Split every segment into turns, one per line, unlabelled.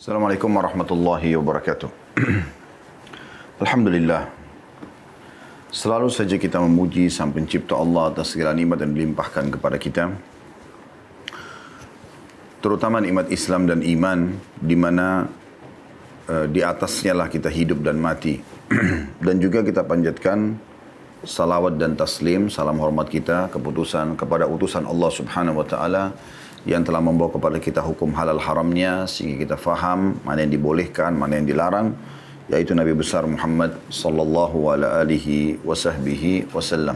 Assalamualaikum warahmatullahi wabarakatuh. Alhamdulillah. Selalu saja kita memuji Sang Pencipta Allah atas segala nikmat yang dilimpahkan kepada kita. Terutama nikmat Islam dan iman, di mana di atasnya lah kita hidup dan mati. Dan juga kita panjatkan salawat dan taslim, salam hormat kita, kepada utusan Allah Subhanahu wa taala yang telah membawa kepada kita hukum halal haramnya sehingga kita faham mana yang dibolehkan, mana yang dilarang, yaitu Nabi besar Muhammad sallallahu alaihi wasallam.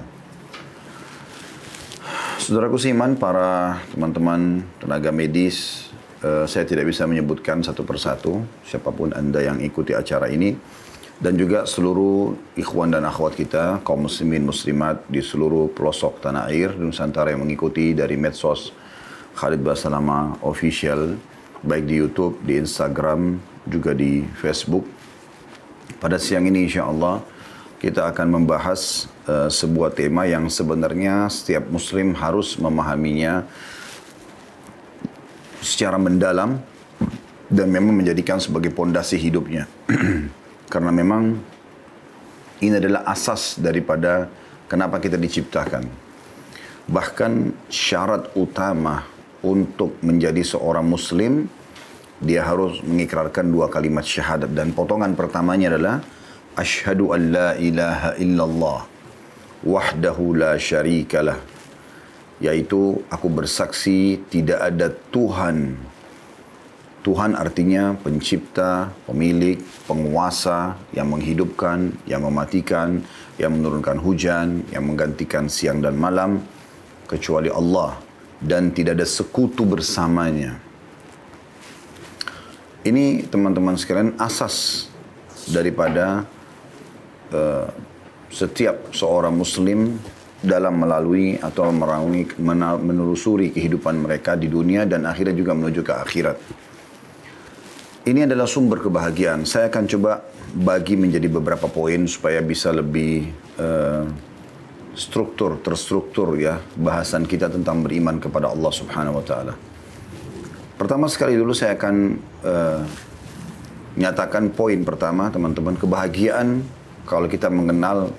Saudaraku seiman, para teman-teman tenaga medis, saya tidak bisa menyebutkan satu persatu siapapun Anda yang ikuti acara ini, dan juga seluruh ikhwan dan akhwat kita, kaum muslimin muslimat di seluruh pelosok tanah air di Nusantara yang mengikuti dari medsos Khalid Basalamah Official, baik di YouTube, di Instagram, juga di Facebook. Pada siang ini insya Allah kita akan membahas sebuah tema yang sebenarnya setiap muslim harus memahaminya secara mendalam dan memang menjadikan sebagai pondasi hidupnya. Karena memang ini adalah asas daripada kenapa kita diciptakan. Bahkan syarat utama untuk menjadi seorang muslim, dia harus mengikrarkan dua kalimat syahadat. Dan potongan pertamanya adalah Asyhadu an la ilaha illallah wahdahu la syarikalah. Yaitu aku bersaksi tidak ada Tuhan. Tuhan artinya pencipta, pemilik, penguasa, yang menghidupkan, yang mematikan, yang menurunkan hujan, yang menggantikan siang dan malam, kecuali Allah. Dan tidak ada sekutu bersamanya. Ini teman-teman sekalian asas daripada setiap seorang muslim dalam melalui atau menelusuri kehidupan mereka di dunia dan akhirnya juga menuju ke akhirat. Ini adalah sumber kebahagiaan. Saya akan coba bagi menjadi beberapa poin supaya bisa lebih terstruktur ya bahasan kita tentang beriman kepada Allah Subhanahu wa taala. Pertama sekali dulu saya akan nyatakan poin pertama, teman-teman. Kebahagiaan kalau kita mengenal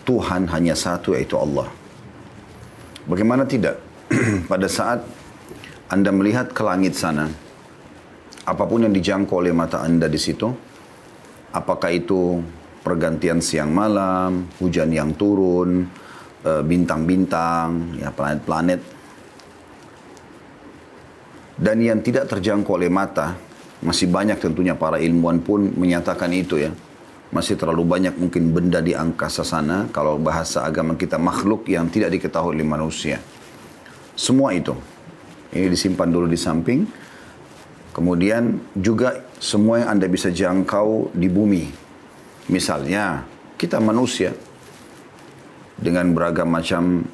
Tuhan hanya satu, yaitu Allah. Bagaimana tidak? Pada saat Anda melihat ke langit sana, apapun yang dijangkau oleh mata Anda di situ, apakah itu pergantian siang malam, hujan yang turun, bintang-bintang, ya planet-planet, dan yang tidak terjangkau oleh mata, masih banyak tentunya para ilmuwan pun menyatakan itu ya, masih terlalu banyak mungkin benda di angkasa sana, kalau bahasa agama kita makhluk yang tidak diketahui oleh manusia. Semua itu, ini disimpan dulu di samping. Kemudian juga semua yang Anda bisa jangkau di bumi. Misalnya, kita manusia dengan beragam macam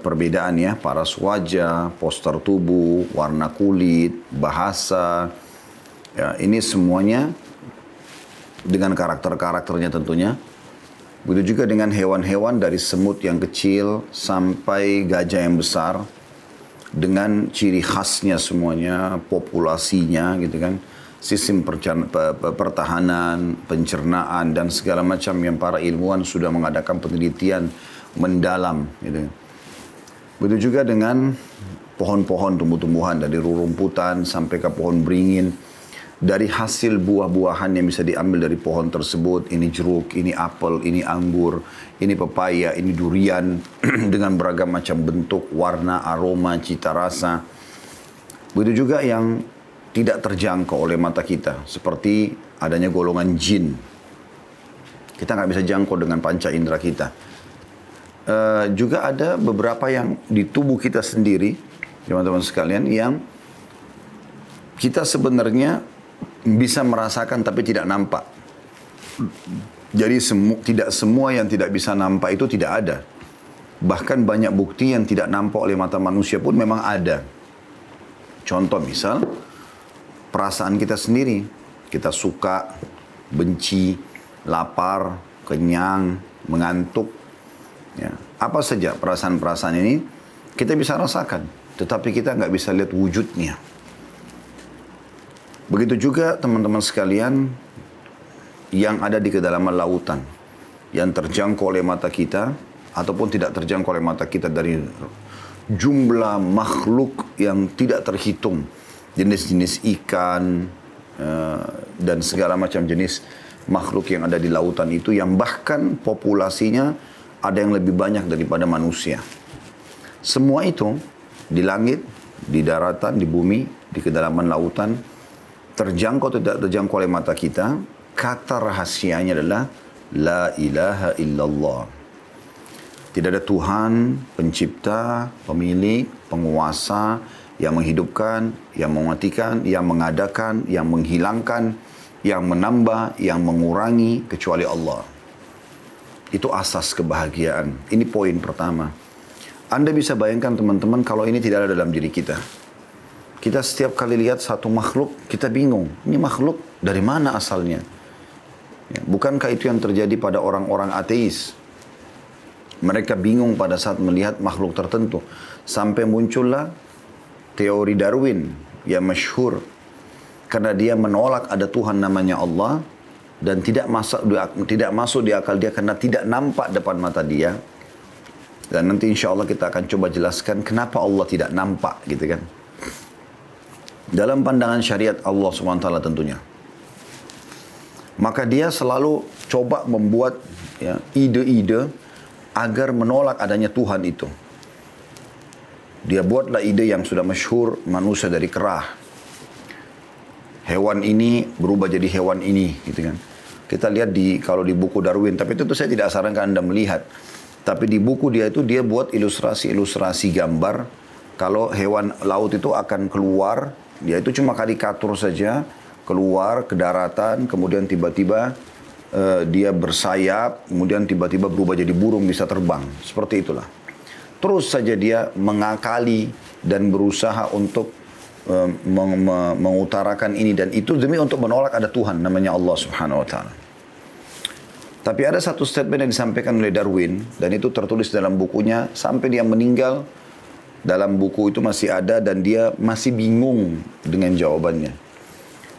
perbedaan ya, paras wajah, postur tubuh, warna kulit, bahasa, ya, ini semuanya dengan karakter-karakternya tentunya. Begitu juga dengan hewan-hewan dari semut yang kecil sampai gajah yang besar, dengan ciri khasnya semuanya, populasinya gitu kan. Sistem pertahanan, pencernaan, dan segala macam yang para ilmuwan sudah mengadakan penelitian mendalam. Gitu. Begitu juga dengan pohon-pohon tumbuh-tumbuhan, dari rerumputan sampai ke pohon beringin. Dari hasil buah-buahan yang bisa diambil dari pohon tersebut, ini jeruk, ini apel, ini anggur, ini pepaya, ini durian, dengan beragam macam bentuk, warna, aroma, cita rasa. Begitu juga yang tidak terjangkau oleh mata kita, seperti adanya golongan jin. Kita nggak bisa jangkau dengan panca indera kita. Juga ada beberapa yang di tubuh kita sendiri, teman-teman sekalian, yang kita sebenarnya bisa merasakan tapi tidak nampak. Jadi tidak semua yang tidak bisa nampak itu tidak ada. Bahkan banyak bukti yang tidak nampak oleh mata manusia pun memang ada. Contoh misal, perasaan kita sendiri. Kita suka, benci, lapar, kenyang, mengantuk. Ya. Apa saja perasaan-perasaan ini kita bisa rasakan. Tetapi kita nggak bisa lihat wujudnya. Begitu juga teman-teman sekalian yang ada di kedalaman lautan, yang terjangkau oleh mata kita, ataupun tidak terjangkau oleh mata kita dari jumlah makhluk yang tidak terhitung. Jenis-jenis ikan, dan segala macam jenis makhluk yang ada di lautan itu, yang bahkan populasinya ada yang lebih banyak daripada manusia. Semua itu di langit, di daratan, di bumi, di kedalaman lautan, terjangkau atau tidak terjangkau oleh mata kita. Kata rahasianya adalah La ilaha illallah. Tidak ada Tuhan, pencipta, pemilik, penguasa, yang menghidupkan, yang mematikan, yang mengadakan, yang menghilangkan, yang menambah, yang mengurangi, kecuali Allah. Itu asas kebahagiaan. Ini poin pertama. Anda bisa bayangkan teman-teman kalau ini tidak ada dalam diri kita. Kita setiap kali lihat satu makhluk, kita bingung. Ini makhluk dari mana asalnya? Ya, bukankah itu yang terjadi pada orang-orang ateis? Mereka bingung pada saat melihat makhluk tertentu. Sampai muncullah teori Darwin yang masyhur. Karena dia menolak ada Tuhan namanya Allah. Dan tidak masuk di akal dia karena tidak nampak depan mata dia. Dan nanti insya Allah kita akan coba jelaskan kenapa Allah tidak nampak gitu kan. Dalam pandangan syariat Allah SWT tentunya. Maka dia selalu coba membuat ide-ide agar menolak adanya Tuhan itu. Dia buatlah ide yang sudah masyhur, manusia dari kerah. Hewan ini berubah jadi hewan ini, gitu kan. Kita lihat kalau di buku Darwin, tapi itu saya tidak sarankan Anda melihat. Tapi di buku dia buat ilustrasi-ilustrasi gambar. Kalau hewan laut itu akan keluar, dia itu cuma karikatur saja, keluar ke daratan, kemudian tiba-tiba dia bersayap, kemudian tiba-tiba berubah jadi burung, bisa terbang. Seperti itulah. Terus saja dia mengakali dan berusaha untuk mengutarakan ini dan itu demi untuk menolak ada Tuhan namanya Allah Subhanahu wa taala. Tapi ada satu statement yang disampaikan oleh Darwin dan itu tertulis dalam bukunya sampai dia meninggal. Dalam buku itu masih ada dan dia masih bingung dengan jawabannya.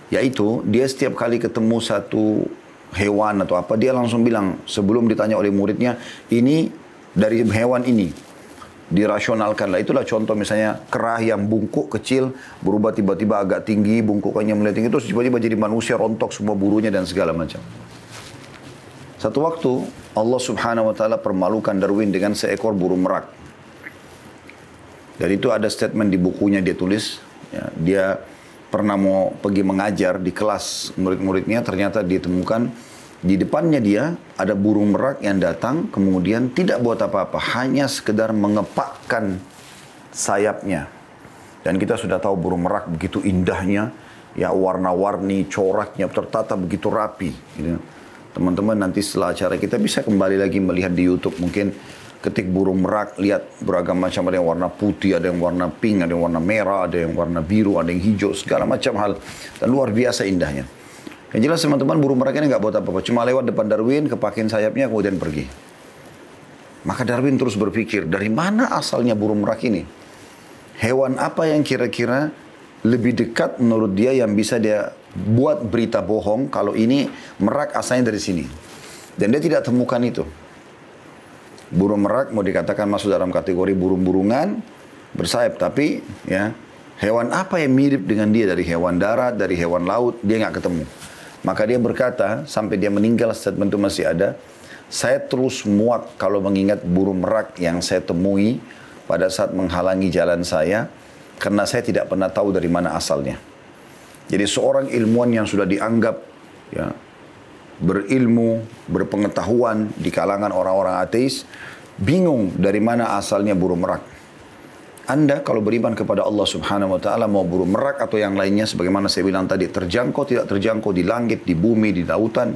Yaitu dia setiap kali ketemu satu hewan atau apa dia langsung bilang sebelum ditanya oleh muridnya ini dari hewan ini. Dirasionalkanlah. Itulah contoh misalnya kerah yang bungkuk kecil berubah tiba-tiba agak tinggi, bungkukannya mulai tinggi terus tiba-tiba jadi manusia rontok semua bulunya dan segala macam. Satu waktu Allah Subhanahu wa taala permalukan Darwin dengan seekor burung merak. Dan itu ada statement di bukunya dia tulis, ya, dia pernah mau pergi mengajar di kelas murid-muridnya, ternyata ditemukan di depannya dia ada burung merak yang datang, kemudian tidak buat apa-apa, hanya sekedar mengepakkan sayapnya. Dan kita sudah tahu burung merak begitu indahnya, ya warna-warni, coraknya tertata begitu rapi. Gitu. Teman-teman nanti setelah acara kita bisa kembali lagi melihat di YouTube, mungkin ketik burung merak, lihat beragam macam, ada yang warna putih, ada yang warna pink, ada yang warna merah, ada yang warna biru, ada yang hijau, segala macam hal. Dan luar biasa indahnya. Yang jelas teman-teman burung merak ini nggak buat apa-apa. Cuma lewat depan Darwin, kepakin sayapnya, kemudian pergi. Maka Darwin terus berpikir, dari mana asalnya burung merak ini? Hewan apa yang kira-kira lebih dekat menurut dia yang bisa dia buat berita bohong kalau ini merak asalnya dari sini. Dan dia tidak temukan itu. Burung merak mau dikatakan masuk dalam kategori burung-burungan bersayap, tapi ya hewan apa yang mirip dengan dia dari hewan darat, dari hewan laut, dia nggak ketemu. Maka dia berkata sampai dia meninggal statement itu masih ada. Saya terus muak kalau mengingat burung merak yang saya temui pada saat menghalangi jalan saya, karena saya tidak pernah tahu dari mana asalnya. Jadi seorang ilmuwan yang sudah dianggap ya berilmu, berpengetahuan di kalangan orang-orang ateis, bingung dari mana asalnya burung merak. Anda kalau beriman kepada Allah Subhanahu wa taala, mau burung merak atau yang lainnya, sebagaimana saya bilang tadi, terjangkau tidak terjangkau di langit, di bumi, di lautan,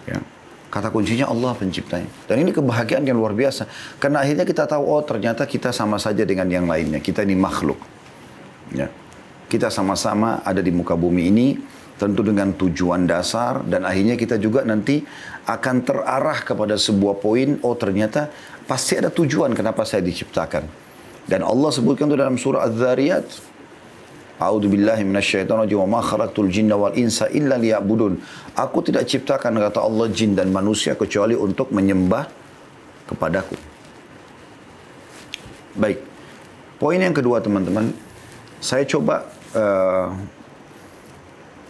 ya. Kata kuncinya Allah penciptanya. Dan ini kebahagiaan yang luar biasa. Karena akhirnya kita tahu, oh ternyata kita sama saja dengan yang lainnya. Kita ini makhluk. Ya. Kita sama-sama ada di muka bumi ini, tentu dengan tujuan dasar, dan akhirnya kita juga nanti akan terarah kepada sebuah poin, oh ternyata pasti ada tujuan kenapa saya diciptakan. Dan Allah sebutkan itu dalam surah Az-Zariyat. A'udzubillahi minasyaitonirrajim wa ma khalaqtul jinna wal insa illa liya'budun. Aku tidak ciptakan, kata Allah, jin dan manusia kecuali untuk menyembah kepadaku. Baik. Poin yang kedua, teman-teman, saya coba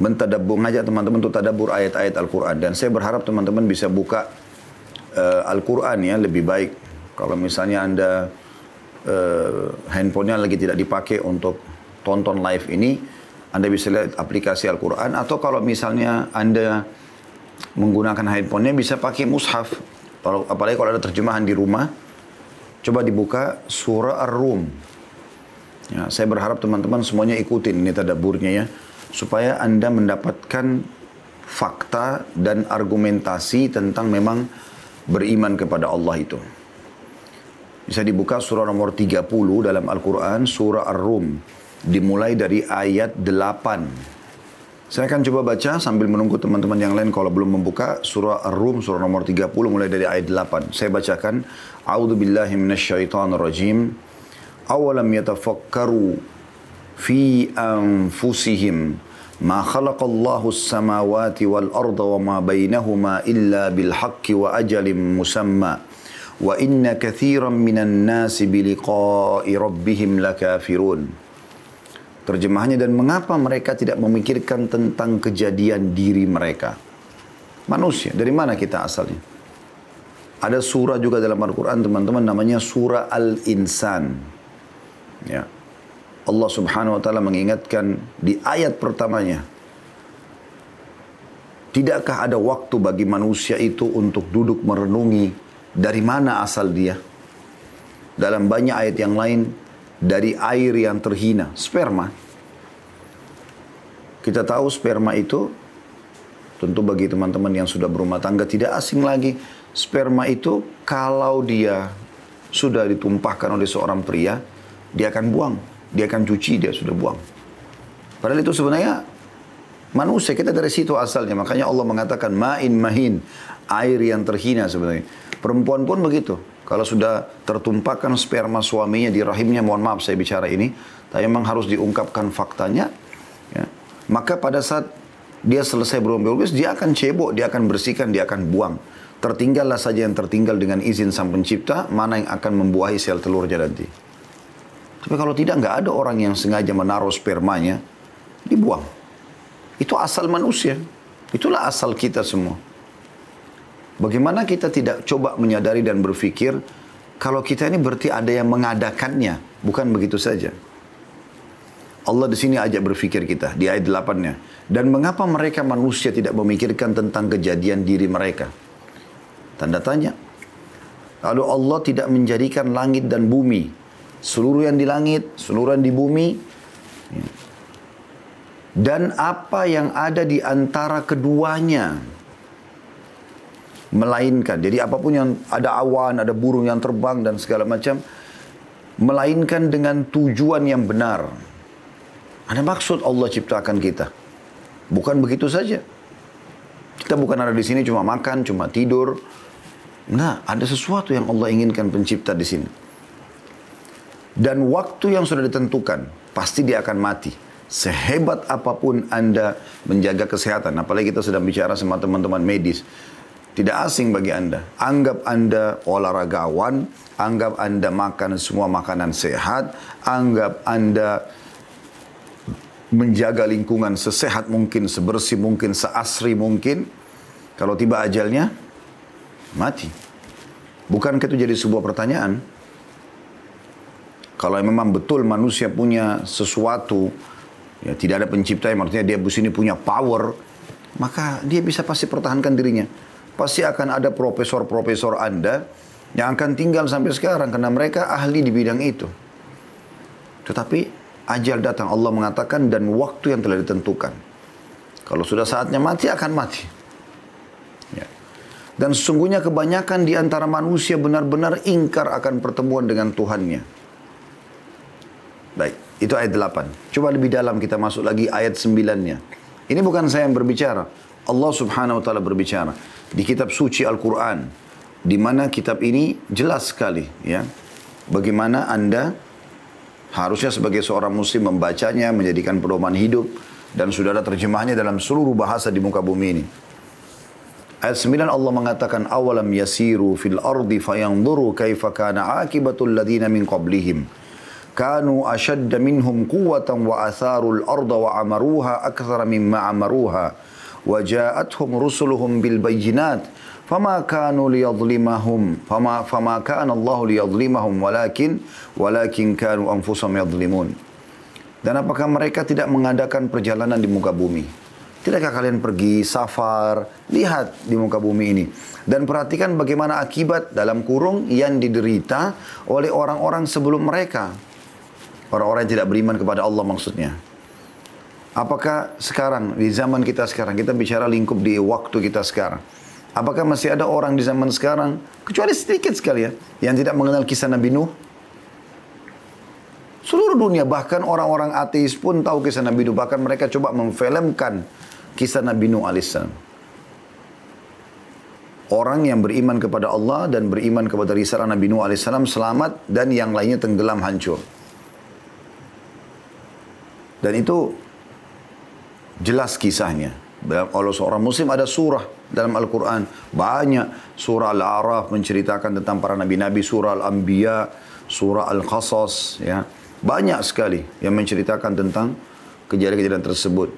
ngajak teman-teman untuk tadabbur ayat-ayat Al-Quran. Dan saya berharap teman-teman bisa buka Al-Quran ya, lebih baik. Kalau misalnya Anda handphonenya lagi tidak dipakai untuk tonton live ini, Anda bisa lihat aplikasi Al-Quran. Atau kalau misalnya Anda menggunakan handphonenya, bisa pakai mushaf. Apalagi kalau ada terjemahan di rumah, coba dibuka surah Ar-Rum. Ya, saya berharap teman-teman semuanya ikutin ini tadabburnya ya, supaya Anda mendapatkan fakta dan argumentasi tentang memang beriman kepada Allah itu. Bisa dibuka surah nomor 30 dalam Al-Quran, surah Ar-Rum, dimulai dari ayat 8. Saya akan coba baca sambil menunggu teman-teman yang lain kalau belum membuka surah Ar-Rum, surah nomor 30 mulai dari ayat 8. Saya bacakan, A'udzubillahi minasyaitonirrajim. Awalam yatafakkaru fi anfusihim ma khalaqallahu as-samawati wal arda wa ma bainahuma illa bil haqqi wa ajalin musamma wa inna katsiran minan nasi bi liqa'i rabbihim lakafirun. Terjemahannya, dan mengapa mereka tidak memikirkan tentang kejadian diri mereka. Manusia, dari mana kita asalnya? Ada surah juga dalam Al-Quran, teman-teman, namanya surah Al-Insan. Ya. Allah Subhanahu wa taala mengingatkan di ayat pertamanya, tidakkah ada waktu bagi manusia itu untuk duduk merenungi dari mana asal dia? Dalam banyak ayat yang lain, dari air yang terhina, sperma. Kita tahu sperma itu, tentu bagi teman-teman yang sudah berumah tangga tidak asing lagi, sperma itu kalau dia sudah ditumpahkan oleh seorang pria, dia akan buang. Dia akan cuci, dia sudah buang. Padahal itu sebenarnya manusia, kita dari situ asalnya. Makanya Allah mengatakan ma'in mahin, air yang terhina sebenarnya. Perempuan pun begitu. Kalau sudah tertumpahkan sperma suaminya di rahimnya, mohon maaf saya bicara ini, tapi memang harus diungkapkan faktanya. Ya. Maka pada saat dia selesai berumur-umur, dia akan cebok, dia akan bersihkan, dia akan buang. Tertinggallah saja yang tertinggal dengan izin Sang Pencipta, mana yang akan membuahi sel telurnya nanti. Tapi kalau tidak, nggak ada orang yang sengaja menaruh spermanya, dibuang. Itu asal manusia. Itulah asal kita semua. Bagaimana kita tidak coba menyadari dan berpikir, kalau kita ini berarti ada yang mengadakannya. Bukan begitu saja. Allah di sini ajak berpikir kita, di ayat 8-nya. Dan mengapa mereka manusia tidak memikirkan tentang kejadian diri mereka? Tanda tanya. Lalu Allah tidak menjadikan langit dan bumi, seluruh yang di langit, seluruh yang di bumi, dan apa yang ada di antara keduanya. Melainkan, jadi apapun yang ada awan, ada burung yang terbang dan segala macam, melainkan dengan tujuan yang benar. Ada maksud Allah ciptakan kita. Bukan begitu saja. Kita bukan ada di sini cuma makan, cuma tidur. Nah, ada sesuatu yang Allah inginkan pencipta di sini. Dan waktu yang sudah ditentukan, pasti dia akan mati. Sehebat apapun Anda menjaga kesehatan, apalagi kita sedang bicara sama teman-teman medis, tidak asing bagi Anda. Anggap Anda olahragawan, anggap Anda makan semua makanan sehat, anggap Anda menjaga lingkungan sesehat mungkin, sebersih mungkin, seasri mungkin. Kalau tiba ajalnya, mati. Bukankah itu jadi sebuah pertanyaan? Kalau memang betul manusia punya sesuatu, ya tidak ada pencipta yang artinya dia di sini punya power, maka dia bisa pasti pertahankan dirinya. Pasti akan ada profesor-profesor Anda yang akan tinggal sampai sekarang karena mereka ahli di bidang itu. Tetapi ajal datang, Allah mengatakan, dan waktu yang telah ditentukan. Kalau sudah saatnya mati, akan mati. Ya. Dan sesungguhnya kebanyakan di antara manusia benar-benar ingkar akan pertemuan dengan Tuhannya. Baik, itu ayat 8. Coba lebih dalam kita masuk lagi ayat 9-nya. Ini bukan saya yang berbicara. Allah Subhanahu wa taala berbicara di kitab suci Al-Quran, di mana kitab ini jelas sekali ya, bagaimana Anda Harusnya sebagai seorang muslim membacanya, menjadikan pedoman hidup, dan sudah ada terjemahnya dalam seluruh bahasa di muka bumi ini. Ayat 9 Allah mengatakan, awalam yasiru fil ardi fayanzuru kaifa kana akibatul ladina min qablihim kanu ashadda minhum quwwatan wa atharul arda wa amaruha akthara mimma amaruha wa ja'atuhum rusuluhum bil bayyinat fama kanu liyadhlimahum fama kana Allah liyadhlimahum walakin kanu anfusahum yadhlimun. Dan apakah mereka tidak mengadakan perjalanan di muka bumi? Tidakkah kalian pergi safar, lihat di muka bumi ini. Dan perhatikan bagaimana akibat dalam kurung yang diderita oleh orang-orang sebelum mereka. Orang-orang yang tidak beriman kepada Allah maksudnya. Apakah sekarang, di zaman kita sekarang, kita bicara lingkup di waktu kita sekarang. Apakah masih ada orang di zaman sekarang, kecuali sedikit sekali ya, yang tidak mengenal kisah Nabi Nuh? Seluruh dunia, bahkan orang-orang ateis pun tahu kisah Nabi Nuh. Bahkan mereka coba memfilmkan kisah Nabi Nuh alaihissalam. Orang yang beriman kepada Allah dan beriman kepada risalah Nabi Nuh alaihissalam selamat dan yang lainnya tenggelam hancur. Dan itu jelas kisahnya. Kalau seorang muslim ada surah dalam Al-Quran. Banyak surah Al-A'raf menceritakan tentang para nabi-nabi. Surah Al-Anbiya, surah Al-Qasas. Ya. Banyak sekali yang menceritakan tentang kejadian-kejadian tersebut.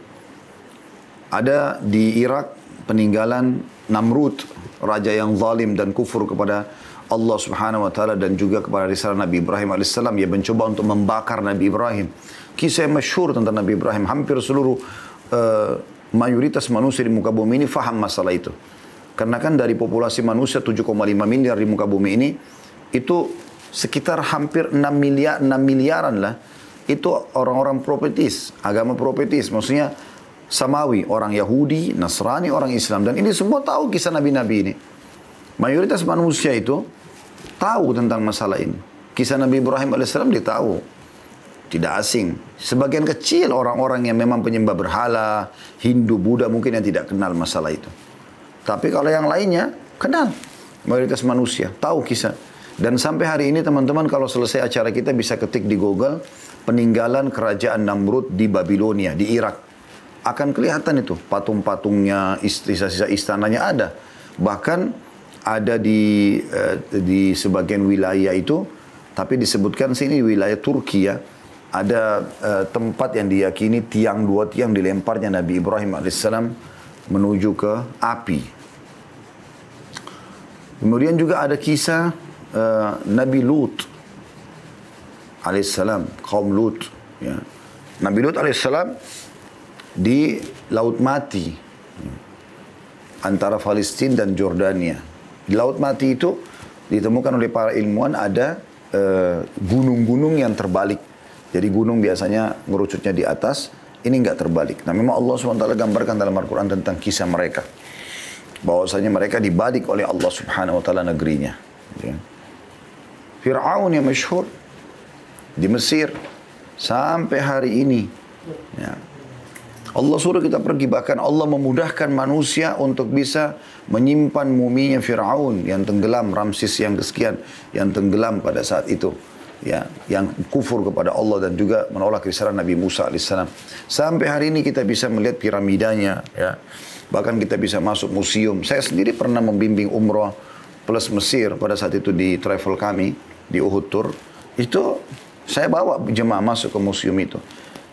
Ada di Irak peninggalan Namrud, raja yang zalim dan kufur kepada Allah Subhanahu wa taala dan juga kepada risalah Nabi Ibrahim alaihissalam. Ia mencoba untuk membakar Nabi Ibrahim. Kisah yang masyhur tentang Nabi Ibrahim, hampir seluruh mayoritas manusia di muka bumi ini faham masalah itu. Karena kan dari populasi manusia 7,5 miliar di muka bumi ini, itu sekitar hampir 6 miliaran lah. Itu orang-orang profetis, agama profetis, maksudnya Samawi, orang Yahudi, Nasrani, orang Islam. Dan ini semua tahu kisah Nabi-Nabi ini. Mayoritas manusia itu tahu tentang masalah ini. Kisah Nabi Ibrahim alaihissalam dia tahu. Tidak asing. Sebagian kecil orang-orang yang memang penyembah berhala, Hindu, Buddha mungkin yang tidak kenal masalah itu. Tapi kalau yang lainnya, kenal. Mayoritas manusia tahu kisah. Dan sampai hari ini teman-teman kalau selesai acara kita bisa ketik di Google peninggalan kerajaan Namrud di Babilonia, di Irak. Akan kelihatan itu, patung-patungnya, sisa-sisa istananya ada. Bahkan ada di sebagian wilayah itu, tapi disebutkan sini wilayah Turki ya, ada tempat yang diyakini dua tiang dilemparnya Nabi Ibrahim alaihissalam menuju ke api. Kemudian juga ada kisah Nabi Lut alaihissalam, kaum Lut. Ya. Nabi Lut alaihissalam di Laut Mati antara Palestina dan Jordania. Di Laut Mati itu ditemukan oleh para ilmuwan ada gunung-gunung yang terbalik. Jadi gunung biasanya ngerucutnya di atas, ini enggak terbalik. Nah memang Allah SWT gambarkan dalam Al-Quran tentang kisah mereka. Bahwasanya mereka dibalik oleh Allah Subhanahu Wa Taala negerinya. Ya. Fir'aun yang masyhur di Mesir sampai hari ini. Ya. Allah suruh kita pergi, bahkan Allah memudahkan manusia untuk bisa menyimpan muminya Fir'aun yang tenggelam, Ramses yang kesekian, yang tenggelam pada saat itu. Ya, yang kufur kepada Allah dan juga menolak risalah Nabi Musa alaihissalam. Sampai hari ini kita bisa melihat piramidanya, ya. Bahkan kita bisa masuk museum. Saya sendiri pernah membimbing umrah plus Mesir pada saat itu di travel kami di Uhud Tour. Itu saya bawa jemaah masuk ke museum itu.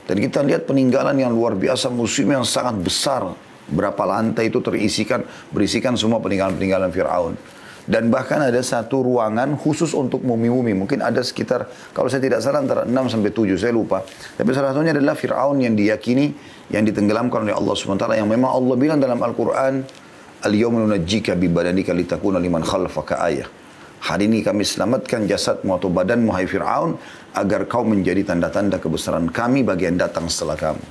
Dan kita lihat peninggalan yang luar biasa, museum yang sangat besar. Berapa lantai itu berisikan semua peninggalan-peninggalan Fir'aun. Dan bahkan ada satu ruangan khusus untuk mumi-mumi. Mungkin ada sekitar, kalau saya tidak salah antara 6 sampai 7, saya lupa. Tapi salah satunya adalah Fir'aun yang diyakini, yang ditenggelamkan oleh Allah SWT. Yang memang Allah bilang dalam Al-Quran, Al-yawma nunajjika bi badanika litakuna liman khalfaka ayah. Hari ini kami selamatkan jasadmu atau badanmu, hai Fir'aun, agar kau menjadi tanda-tanda kebesaran kami bagi yang datang setelah kamu.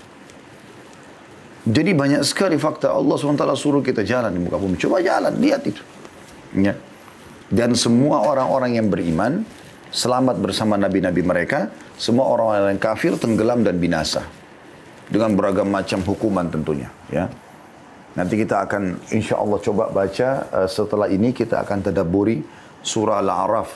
Jadi banyak sekali fakta Allah SWT suruh kita jalan di muka bumi. Coba jalan, lihat itu. Ya. Dan semua orang-orang yang beriman, selamat bersama nabi-nabi mereka. Semua orang-orang yang kafir tenggelam dan binasa. Dengan beragam macam hukuman tentunya. Ya. Nanti kita akan insya Allah coba baca, setelah ini kita akan tadabburi surah Al-A'raf.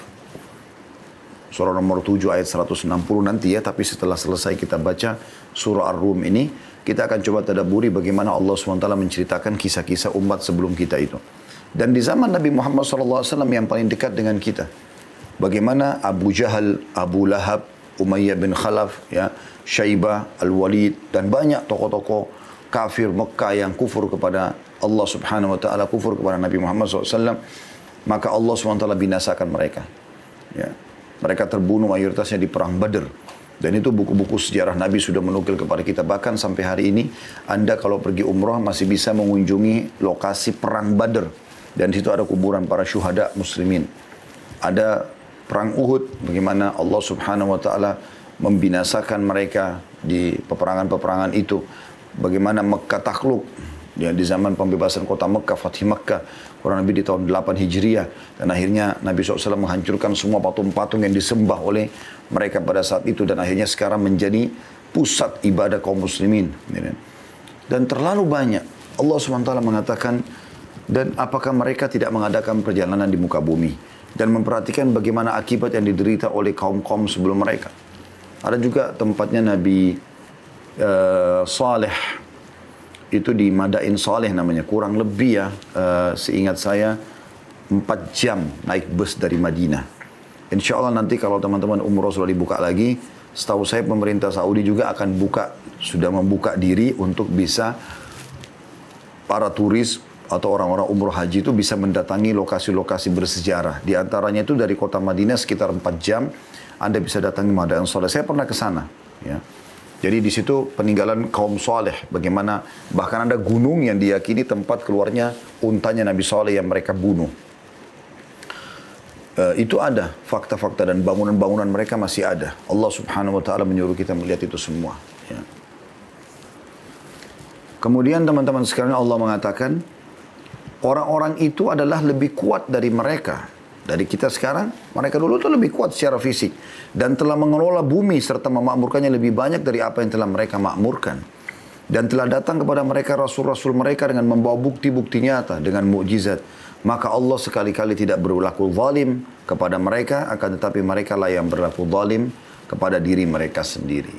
surah nomor 7 ayat 160 nanti ya, tapi setelah selesai kita baca surah Ar-Rum ini, kita akan coba tadabburi bagaimana Allah SWT menceritakan kisah-kisah umat sebelum kita itu. Dan di zaman Nabi Muhammad SAW yang paling dekat dengan kita, bagaimana Abu Jahal, Abu Lahab, Umayyah bin Khalaf, ya, Syaibah, Al-Walid, dan banyak tokoh-tokoh kafir Mekah yang kufur kepada Allah Subhanahu Wa Taala, kufur kepada Nabi Muhammad SAW, maka Allah SWT binasakan mereka. Ya. Mereka terbunuh mayoritasnya di perang Badr. Dan itu buku-buku sejarah Nabi sudah menukil kepada kita. Bahkan sampai hari ini, Anda kalau pergi umrah masih bisa mengunjungi lokasi perang Badr. Dan di situ ada kuburan para syuhada muslimin. Ada perang Uhud, bagaimana Allah Subhanahu Wa Taala membinasakan mereka di peperangan-peperangan itu. Bagaimana Mekah takluk, ya, di zaman pembebasan kota Mekah, Fath Mekah, kurang lebih di tahun 8 Hijriah. Dan akhirnya Nabi SAW menghancurkan semua patung-patung yang disembah oleh mereka pada saat itu. Dan akhirnya sekarang menjadi pusat ibadah kaum muslimin. Dan terlalu banyak. Allah SWT mengatakan, dan apakah mereka tidak mengadakan perjalanan di muka bumi dan memperhatikan bagaimana akibat yang diderita oleh kaum-kaum sebelum mereka. Ada juga tempatnya Nabi Saleh, itu di Madain Saleh namanya, kurang lebih ya, seingat saya 4 jam naik bus dari Madinah. Insya Allah nanti kalau teman-teman umroh sudah dibuka lagi, setahu saya pemerintah Saudi juga akan sudah membuka diri untuk bisa para turis atau orang-orang umroh haji itu bisa mendatangi lokasi-lokasi bersejarah. Di antaranya itu dari kota Madinah sekitar 4 jam, Anda bisa datangi Madain Saleh. Saya pernah ke sana, ya. Jadi di situ peninggalan kaum Saleh, bagaimana bahkan ada gunung yang diyakini tempat keluarnya untanya Nabi Saleh yang mereka bunuh. Itu ada fakta-fakta dan bangunan-bangunan mereka masih ada. Allah Subhanahu Wa Taala menyuruh kita melihat itu semua. Ya. Kemudian teman-teman sekalian, Allah mengatakan orang-orang itu adalah lebih kuat dari mereka. Dari kita sekarang, mereka dulu itu lebih kuat secara fisik. Dan telah mengelola bumi serta memakmurkannya lebih banyak dari apa yang telah mereka makmurkan. Dan telah datang kepada mereka rasul-rasul mereka dengan membawa bukti-bukti nyata, dengan mukjizat. Maka Allah sekali-kali tidak berlaku zalim kepada mereka, akan tetapi mereka lah yang berlaku zalim kepada diri mereka sendiri.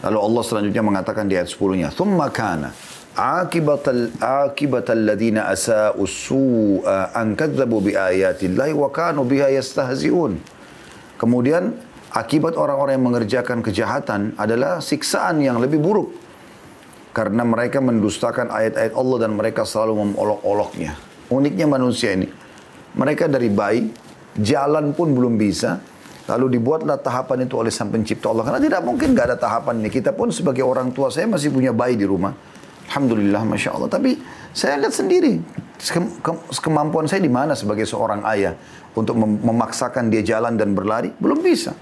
Lalu Allah selanjutnya mengatakan di ayat 10-nya, ثُمَّ كَانَ عاقبة الذين أساءوا السوء أن كذبوا بآيات الله وكانوا بها يستهزئون. Kemudian akibat orang-orang yang mengerjakan kejahatan adalah siksaan yang lebih buruk karena mereka mendustakan ayat-ayat Allah dan mereka selalu mengolok-oloknya. Uniknya manusia ini, mereka dari bayi jalan pun belum bisa, lalu dibuatlah tahapan itu oleh Sang Pencipta Allah. Karena tidak mungkin nggak ada tahapan ini. Kita pun sebagai orang tua, saya masih punya bayi di rumah. Alhamdulillah, Masya Allah. Tapi saya lihat sendiri, kemampuan saya di mana sebagai seorang ayah untuk memaksakan dia jalan dan berlari, belum bisa.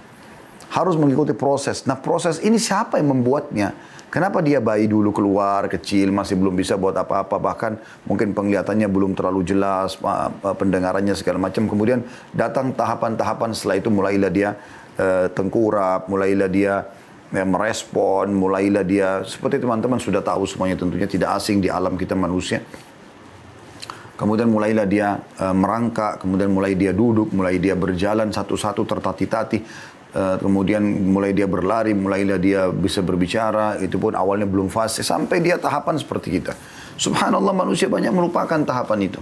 Harus mengikuti proses. Nah, proses ini siapa yang membuatnya? Kenapa dia bayi dulu keluar, kecil, masih belum bisa buat apa-apa, bahkan mungkin penglihatannya belum terlalu jelas, pendengarannya segala macam. Kemudian datang tahapan-tahapan, setelah itu mulailah dia tengkurap, mulailah dia merespon, mulailah dia, seperti teman-teman sudah tahu semuanya, tentunya tidak asing di alam kita manusia. Kemudian mulailah dia merangkak, kemudian mulai dia duduk, mulai dia berjalan satu-satu tertati-tati, kemudian mulai dia berlari, mulailah dia bisa berbicara, itu pun awalnya belum fase, sampai dia tahapan seperti kita. Subhanallah, manusia banyak melupakan tahapan itu.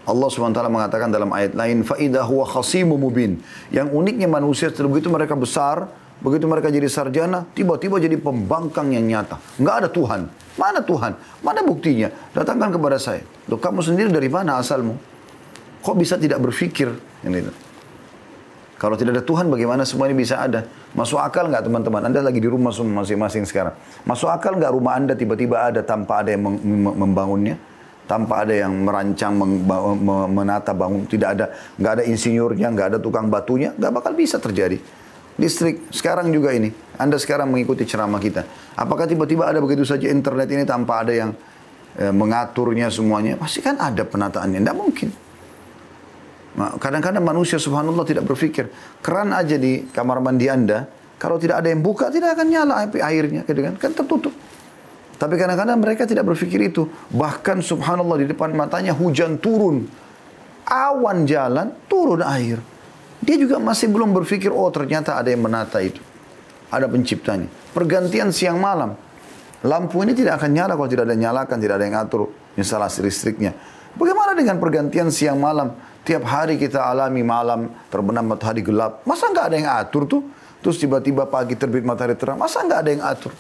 Allah SWT mengatakan dalam ayat lain, فَإِذَا هُوَ خَصِيمُ مُبِينٌ. Yang uniknya manusia setelah begitu mereka besar, begitu mereka jadi sarjana, tiba-tiba jadi pembangkang yang nyata. Nggak ada Tuhan. Mana Tuhan? Mana buktinya? Datangkan kepada saya. Loh, kamu sendiri dari mana asalmu? Kok bisa tidak berpikir? Gitu. Kalau tidak ada Tuhan, bagaimana semua ini bisa ada? Masuk akal nggak teman-teman? Anda lagi di rumah masing-masing sekarang. Masuk akal nggak rumah Anda tiba-tiba ada tanpa ada yang membangunnya? Tanpa ada yang merancang, menata bangun. Nggak ada insinyurnya, nggak ada tukang batunya. Nggak bakal bisa terjadi. Listrik, sekarang juga ini. Anda sekarang mengikuti ceramah kita. Apakah tiba-tiba ada begitu saja internet ini tanpa ada yang mengaturnya semuanya? Pasti kan ada penataannya. Tidak mungkin. Nah, kadang-kadang manusia subhanallah tidak berpikir. Keran aja di kamar mandi Anda, kalau tidak ada yang buka, tidak akan nyala api airnya. Kan tertutup. Tapi kadang-kadang mereka tidak berpikir itu. Bahkan subhanallah di depan matanya hujan turun. Awan jalan, turun air. Dia juga masih belum berpikir, oh ternyata ada yang menata itu. Ada penciptanya. Pergantian siang malam. Lampu ini tidak akan nyala kalau tidak ada yang nyalakan, tidak ada yang atur instalasi listriknya. Bagaimana dengan pergantian siang malam? Tiap hari kita alami malam, terbenam matahari gelap. Masa nggak ada yang atur tuh? Terus tiba-tiba pagi terbit matahari terang. Masa nggak ada yang atur?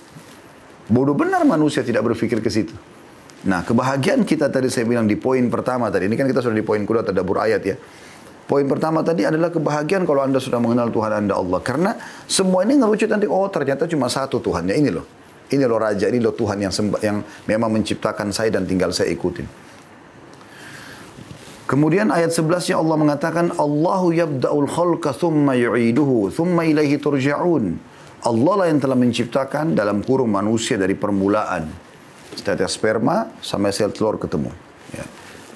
Bodoh benar manusia tidak berpikir ke situ. Nah, kebahagiaan kita tadi saya bilang di poin pertama tadi. Ini kan kita sudah di poin kedua, tadabbur ayat ya. Poin pertama tadi adalah kebahagiaan kalau Anda sudah mengenal Tuhan Anda Allah. Karena semua ini ngerucut nanti, oh ternyata cuma satu Tuhannya. Ini loh. Ini loh Raja, ini loh Tuhan yang memang menciptakan saya dan tinggal saya ikutin. Kemudian ayat 11-nya Allah mengatakan, Allahu yabda'ul khalqa thumma yu'iduhu thumma ilaihi turja'un. Allah lah yang telah menciptakan dalam kurung manusia dari permulaan. Setiap sperma sampai sel telur ketemu. Ya.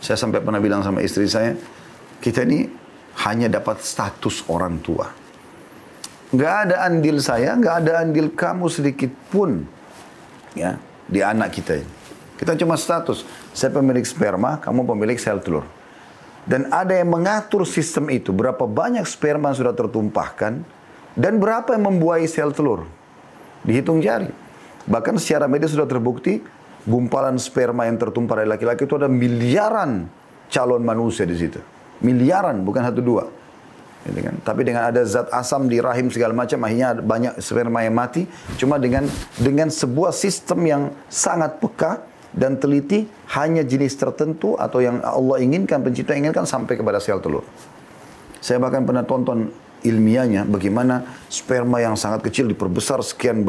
Saya sampai pernah bilang sama istri saya, kita ini hanya dapat status orang tua. Nggak ada andil saya, nggak ada andil kamu sedikit pun ya, di anak kita ini. Kita cuma status. Saya pemilik sperma, kamu pemilik sel telur. Dan ada yang mengatur sistem itu. Berapa banyak sperma sudah tertumpahkan. Dan berapa yang membuahi sel telur. Dihitung jari. Bahkan secara medis sudah terbukti. Gumpalan sperma yang tertumpah dari laki-laki itu ada miliaran calon manusia di situ. Miliaran, bukan 1-2. Gitu kan? Tapi dengan ada zat asam di rahim segala macam, akhirnya banyak sperma yang mati. Cuma dengan sebuah sistem yang sangat peka dan teliti, hanya jenis tertentu atau yang Allah inginkan, pencipta inginkan sampai kepada sel telur. Saya bahkan pernah tonton ilmiahnya bagaimana sperma yang sangat kecil diperbesar sekian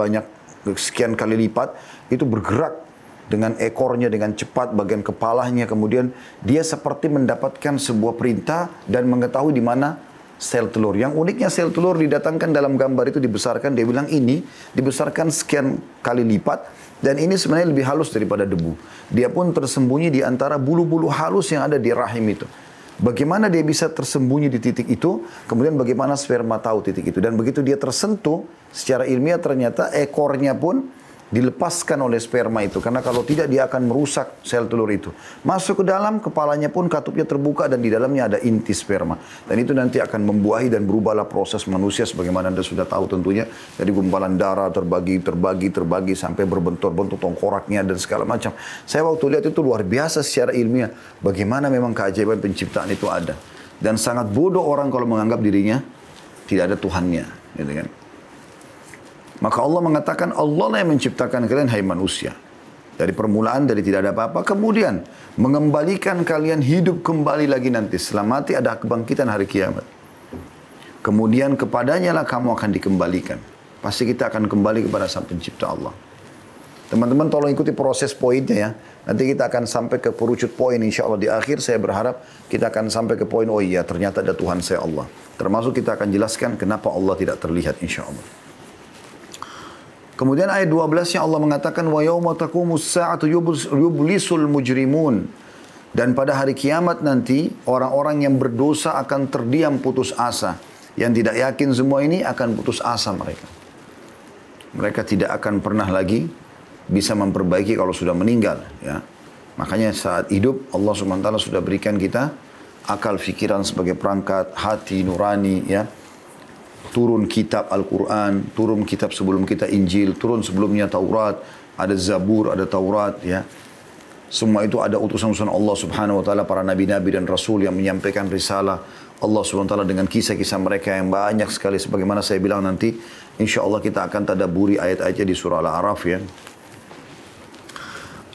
kali lipat, itu bergerak dengan ekornya dengan cepat, bagian kepalanya, kemudian dia seperti mendapatkan sebuah perintah dan mengetahui di mana sel telur. Yang uniknya sel telur didatangkan dalam gambar itu dibesarkan, dia bilang ini dibesarkan sekian kali lipat. Dan ini sebenarnya lebih halus daripada debu. Dia pun tersembunyi di antara bulu-bulu halus yang ada di rahim itu. Bagaimana dia bisa tersembunyi di titik itu, kemudian bagaimana sperma tahu titik itu. Dan begitu dia tersentuh, secara ilmiah ternyata ekornya pun dilepaskan oleh sperma itu. Karena kalau tidak dia akan merusak sel telur itu. Masuk ke dalam, kepalanya pun katupnya terbuka dan di dalamnya ada inti sperma. Dan itu nanti akan membuahi dan berubahlah proses manusia sebagaimana Anda sudah tahu tentunya. Jadi gumpalan darah terbagi sampai berbentur-bentur tengkoraknya dan segala macam. Saya waktu lihat itu luar biasa secara ilmiah. Bagaimana memang keajaiban penciptaan itu ada. Dan sangat bodoh orang kalau menganggap dirinya tidak ada Tuhannya. Gitu kan. Maka Allah mengatakan, Allah lah yang menciptakan kalian, hai manusia. Dari permulaan, dari tidak ada apa-apa. Kemudian, mengembalikan kalian hidup kembali lagi nanti. Setelah mati ada kebangkitan hari kiamat. Kemudian kepadanya lah kamu akan dikembalikan. Pasti kita akan kembali kepada Sang Pencipta Allah. Teman-teman tolong ikuti proses poinnya ya. Nanti kita akan sampai ke perucut poin insya Allah di akhir. Saya berharap kita akan sampai ke poin, oh iya ternyata ada Tuhan saya Allah. Termasuk kita akan jelaskan kenapa Allah tidak terlihat insya Allah. Kemudian ayat 12-nya Allah mengatakan wa yauma taqumus sa'atu yublisul mujrimun. Dan pada hari kiamat nanti orang-orang yang berdosa akan terdiam putus asa. Yang tidak yakin semua ini akan putus asa mereka. Mereka tidak akan pernah lagi bisa memperbaiki kalau sudah meninggal ya. Makanya saat hidup Allah Subhanahu wa taala sudah berikan kita akal fikiran sebagai perangkat, hati nurani ya. Turun kitab Al-Quran, turun kitab sebelum kita Injil, turun sebelumnya Taurat, ada Zabur, ada Taurat, ya. Semua itu ada utusan-utusan Allah Subhanahu wa taala, para nabi-nabi dan rasul yang menyampaikan risalah Allah Subhanahu wa taala dengan kisah-kisah mereka yang banyak sekali sebagaimana saya bilang nanti insyaallah kita akan tadabburi ayat-ayatnya di surah Al-A'raf ya.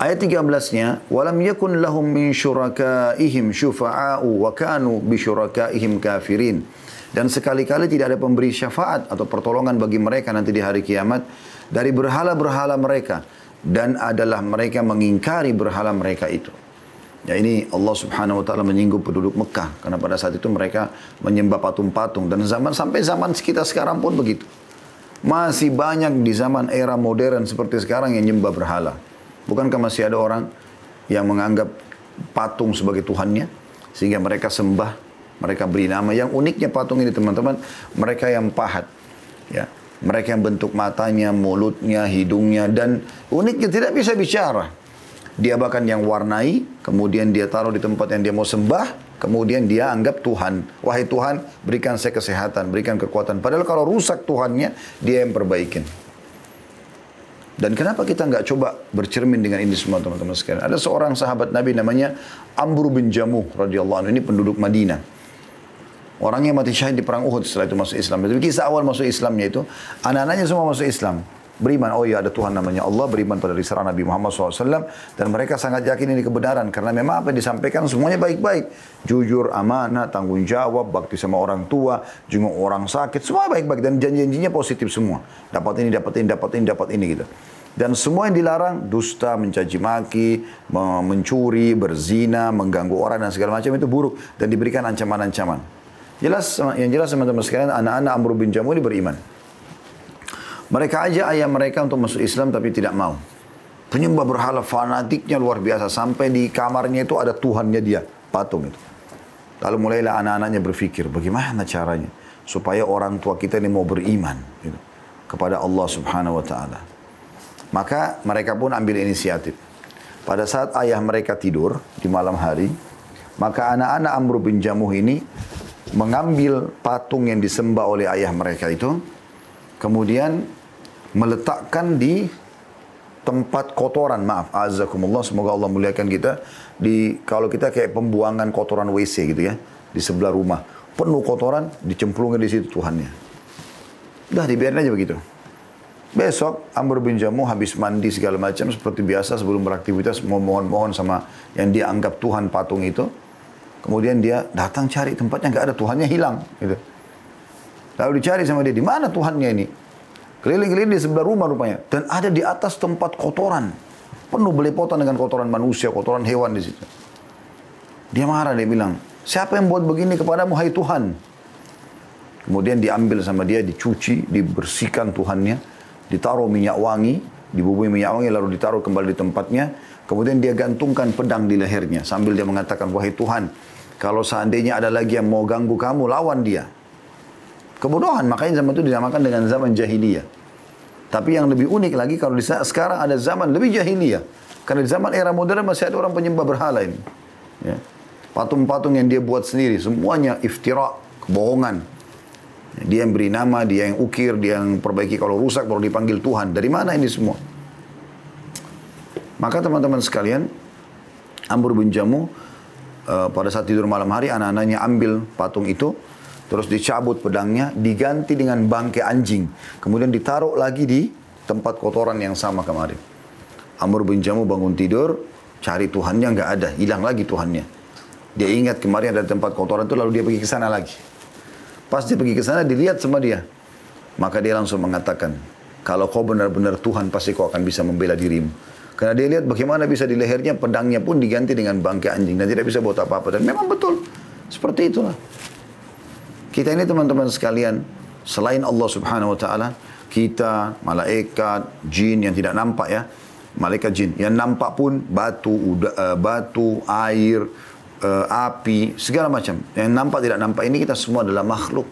Ayat 13-nya, "Walam yakun lahum min syurakaihim syufa'a'u wa kanu bi syurakaihim kafirin." Dan sekali-kali tidak ada pemberi syafaat atau pertolongan bagi mereka nanti di hari kiamat dari berhala-berhala mereka. Dan adalah mereka mengingkari berhala mereka itu. Ya ini Allah Subhanahu wa taala menyinggung penduduk Mekah. Karena pada saat itu mereka menyembah patung-patung. Dan sampai zaman kita sekarang pun begitu. Masih banyak di zaman era modern seperti sekarang yang menyembah berhala. Bukankah masih ada orang yang menganggap patung sebagai Tuhannya? Sehingga mereka sembah. Mereka beri nama. Yang uniknya patung ini teman-teman, mereka yang pahat. Ya. Mereka yang bentuk matanya, mulutnya, hidungnya. Dan uniknya tidak bisa bicara. Dia bahkan yang warnai, kemudian dia taruh di tempat yang dia mau sembah, kemudian dia anggap Tuhan. Wahai Tuhan, berikan saya kesehatan, berikan kekuatan. Padahal kalau rusak Tuhannya, dia yang perbaikin. Dan kenapa kita nggak coba bercermin dengan ini semua teman-teman sekalian? Ada seorang sahabat Nabi namanya Amr bin Jamuh radhiyallahu anhu, ini penduduk Madinah. Orangnya mati syahid di perang Uhud setelah itu masuk Islam. Tapi kisah awal masuk Islamnya itu, anak-anaknya semua masuk Islam. Beriman, oh iya ada Tuhan namanya Allah, beriman pada risalah Nabi Muhammad SAW. Dan mereka sangat yakin ini kebenaran. Karena memang apa yang disampaikan semuanya baik-baik. Jujur, amanah, tanggung jawab, bakti sama orang tua, jenguk orang sakit. Semua baik-baik dan janji-janjinya positif semua. Dapat ini, dapat ini, dapat ini, dapat ini gitu. Dan semua yang dilarang, dusta, mencaci maki, mencuri, berzina, mengganggu orang dan segala macam itu buruk. Dan diberikan ancaman-ancaman. Yang jelas teman-teman sekalian, anak-anak Amr bin Jamuh ini beriman. Mereka ajak ayah mereka untuk masuk Islam tapi tidak mau. Penyembah berhala fanatiknya luar biasa. Sampai di kamarnya itu ada Tuhannya dia, patung itu. Lalu mulailah anak-anaknya berpikir, bagaimana caranya supaya orang tua kita ini mau beriman gitu, kepada Allah Subhanahu Wa Taala. Maka mereka pun ambil inisiatif. Pada saat ayah mereka tidur di malam hari, maka anak-anak Amr bin Jamuh ini mengambil patung yang disembah oleh ayah mereka itu, kemudian meletakkan di tempat kotoran, maaf, azakumullah, semoga Allah muliakan kita, kalau kita kayak pembuangan kotoran WC gitu ya, di sebelah rumah, penuh kotoran, dicemplungin di situ Tuhannya. Udah dibiarin aja begitu. Besok Amr bin Jamuh habis mandi segala macam seperti biasa sebelum beraktivitas mau mohon-mohon sama yang dia anggap Tuhan patung itu. Kemudian dia datang cari tempatnya, nggak ada, Tuhannya hilang gitu. Lalu dicari sama dia, di mana Tuhannya ini? Keliling-keliling di sebelah rumah rupanya. Dan ada di atas tempat kotoran. Penuh belepotan dengan kotoran manusia, kotoran hewan di situ. Dia marah, dia bilang, siapa yang buat begini kepadamu, hai Tuhan? Kemudian diambil sama dia, dicuci, dibersihkan Tuhannya. Ditaruh minyak wangi, dibubuhi minyak wangi, lalu ditaruh kembali di tempatnya. Kemudian dia gantungkan pedang di lehernya. Sambil dia mengatakan, wahai Tuhan, kalau seandainya ada lagi yang mau ganggu kamu, lawan dia. Kebodohan, makanya zaman itu dinamakan dengan zaman jahiliyah. Tapi yang lebih unik lagi, kalau di sekarang ada zaman lebih jahiliyah. Karena di zaman era modern masih ada orang penyembah berhala ini. Ya. Patung-patung yang dia buat sendiri, semuanya iftira, kebohongan. Dia yang beri nama, dia yang ukir, dia yang perbaiki kalau rusak, baru dipanggil Tuhan. Dari mana ini semua? Maka teman-teman sekalian, Amr bin Jamuh, pada saat tidur malam hari, anak-anaknya ambil patung itu, terus dicabut pedangnya, diganti dengan bangkai anjing. Kemudian ditaruh lagi di tempat kotoran yang sama kemarin. Amr bin Jamuh bangun tidur, cari Tuhannya, nggak ada, hilang lagi Tuhannya. Dia ingat kemarin ada tempat kotoran itu, lalu dia pergi ke sana lagi. Pas dia pergi ke sana, dilihat sama dia. Maka dia langsung mengatakan, kalau kau benar-benar Tuhan, pasti kau akan bisa membela dirimu. Karena dia lihat bagaimana bisa di lehernya, pedangnya pun diganti dengan bangkai anjing. Dan tidak bisa buat apa-apa. Dan memang betul, seperti itulah. Kita ini teman-teman sekalian, selain Allah Subhanahu Wa Taala, kita, malaikat, jin yang tidak nampak ya, malaikat jin yang nampak pun batu, air, api, segala macam. Yang nampak tidak nampak ini kita semua adalah makhluk.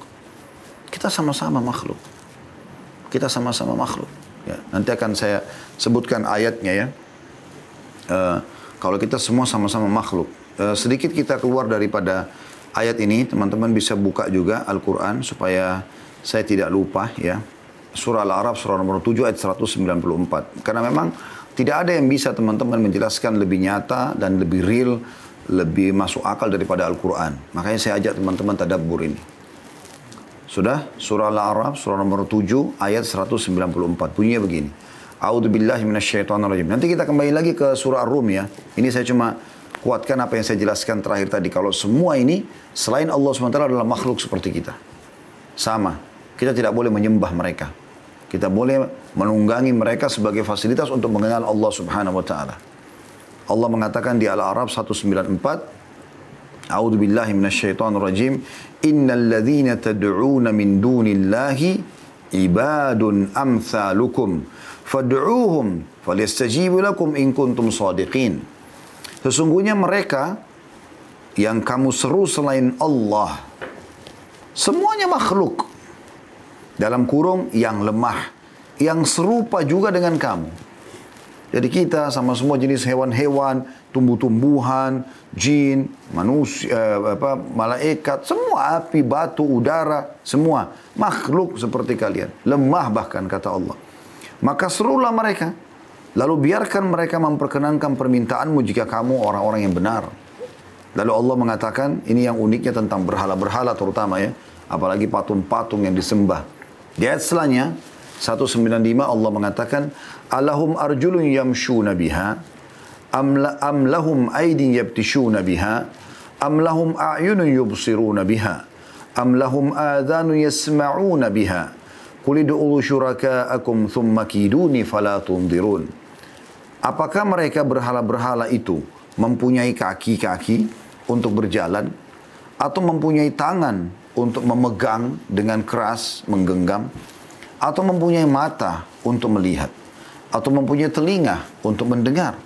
Kita sama-sama makhluk. Kita sama-sama makhluk. Ya, nanti akan saya sebutkan ayatnya ya. Kalau kita semua sama-sama makhluk. Sedikit kita keluar daripada ayat ini, teman-teman bisa buka juga Al-Quran supaya saya tidak lupa ya. Surah Al-A'raf, surah nomor 7 ayat 194. Karena memang tidak ada yang bisa teman-teman menjelaskan lebih nyata dan lebih real, lebih masuk akal daripada Al-Quran. Makanya saya ajak teman-teman tadabbur ini. Sudah? Surah Al-A'raf, surah nomor 7 ayat 194. Bunyinya begini. A'udzubillahi minasyaitonirrajim. Nanti kita kembali lagi ke surah Ar-Rum ya. Ini saya cuma kuatkan apa yang saya jelaskan terakhir tadi. Kalau semua ini, selain Allah SWT adalah makhluk seperti kita. Sama. Kita tidak boleh menyembah mereka. Kita boleh menunggangi mereka sebagai fasilitas untuk mengenal Allah Subhanahu Wa Taala. Allah mengatakan di Al-A'raf 194, A'udzubillahi minasyaitonirrajim, Innal ladzina tad'una min dunillahi ibadun amthalukum fad'uuhum falyastajibu lakum in kuntum shadiqin. Sesungguhnya mereka yang kamu seru selain Allah, semuanya makhluk. Dalam kurung yang lemah, yang serupa juga dengan kamu. Jadi kita sama semua jenis hewan-hewan, tumbuh-tumbuhan, jin, manusia, malaikat, semua api, batu, udara, semua makhluk seperti kalian. Lemah bahkan kata Allah. Maka serulah mereka. Lalu biarkan mereka memperkenankan permintaanmu jika kamu orang-orang yang benar. Lalu Allah mengatakan, ini yang uniknya tentang berhala-berhala terutama ya. Apalagi patung-patung yang disembah. Di ayat selanjutnya, 195 Allah mengatakan, Alahum arjulun yamshuna biha, am lahum aydin yabtishuna biha, am lahum a'yunun yubsiruna biha, am lahum adhanun yasma'una biha, qul ud'u syuraka'akum thumma kiduni fala tunzirun. Apakah mereka berhala-berhala itu mempunyai kaki-kaki untuk berjalan, atau mempunyai tangan untuk memegang dengan keras, menggenggam, atau mempunyai mata untuk melihat, atau mempunyai telinga untuk mendengar?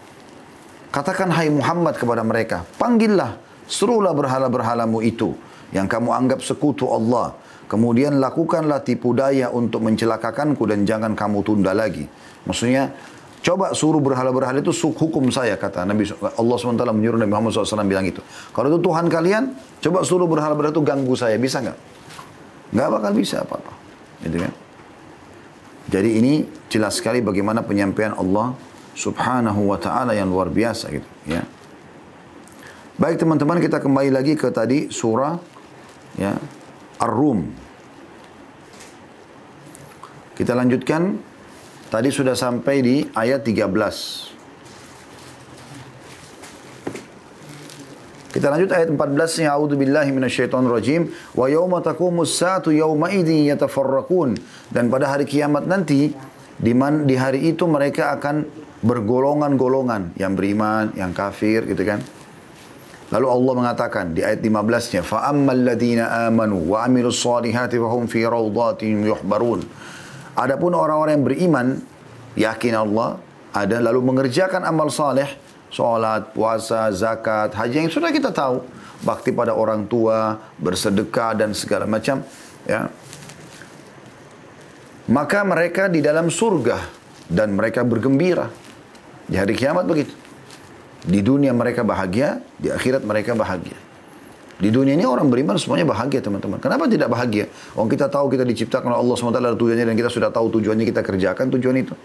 Katakan hai Muhammad kepada mereka, panggillah, serulah berhala-berhalamu itu yang kamu anggap sekutu Allah. Kemudian lakukanlah tipu daya untuk mencelakakanku dan jangan kamu tunda lagi. Maksudnya, coba suruh berhala-berhala itu hukum saya, kata Nabi Allah SWT menyuruh Nabi Muhammad SAW bilang itu. Kalau itu Tuhan kalian, coba suruh berhala-berhala itu ganggu saya, bisa nggak? Nggak bakal bisa apa-apa. Gitu kan? Jadi ini jelas sekali bagaimana penyampaian Allah Subhanahu wa ta'ala yang luar biasa gitu ya. Baik teman-teman, kita kembali lagi ke tadi surah ya Ar-Rum. Kita lanjutkan, tadi sudah sampai di ayat 13. Kita lanjut ayat 14-nya. A'udzubillahi minasyaitonirrajim. Wa yauma taqumus saatu yauma idzin yatafarraqun. Dan pada hari kiamat nanti, di hari itu mereka akan bergolongan-golongan, yang beriman, yang kafir, gitu kan. Lalu Allah mengatakan di ayat 15-nya, fa ammal ladzina amanu wa amilus solihati wa hum fi rawdatin yuhbarun. Adapun orang-orang yang beriman, yakin Allah ada, lalu mengerjakan amal saleh, sholat, puasa, zakat, haji yang sudah kita tahu, bakti pada orang tua, bersedekah dan segala macam, ya. Maka mereka di dalam surga dan mereka bergembira. Di hari kiamat begitu. Di dunia mereka bahagia, di akhirat mereka bahagia. Di dunia ini orang beriman semuanya bahagia teman-teman. Kenapa tidak bahagia? Orang kita tahu kita diciptakan oleh Allah SWT ada tujuannya dan kita sudah tahu tujuannya, kita kerjakan tujuan itu.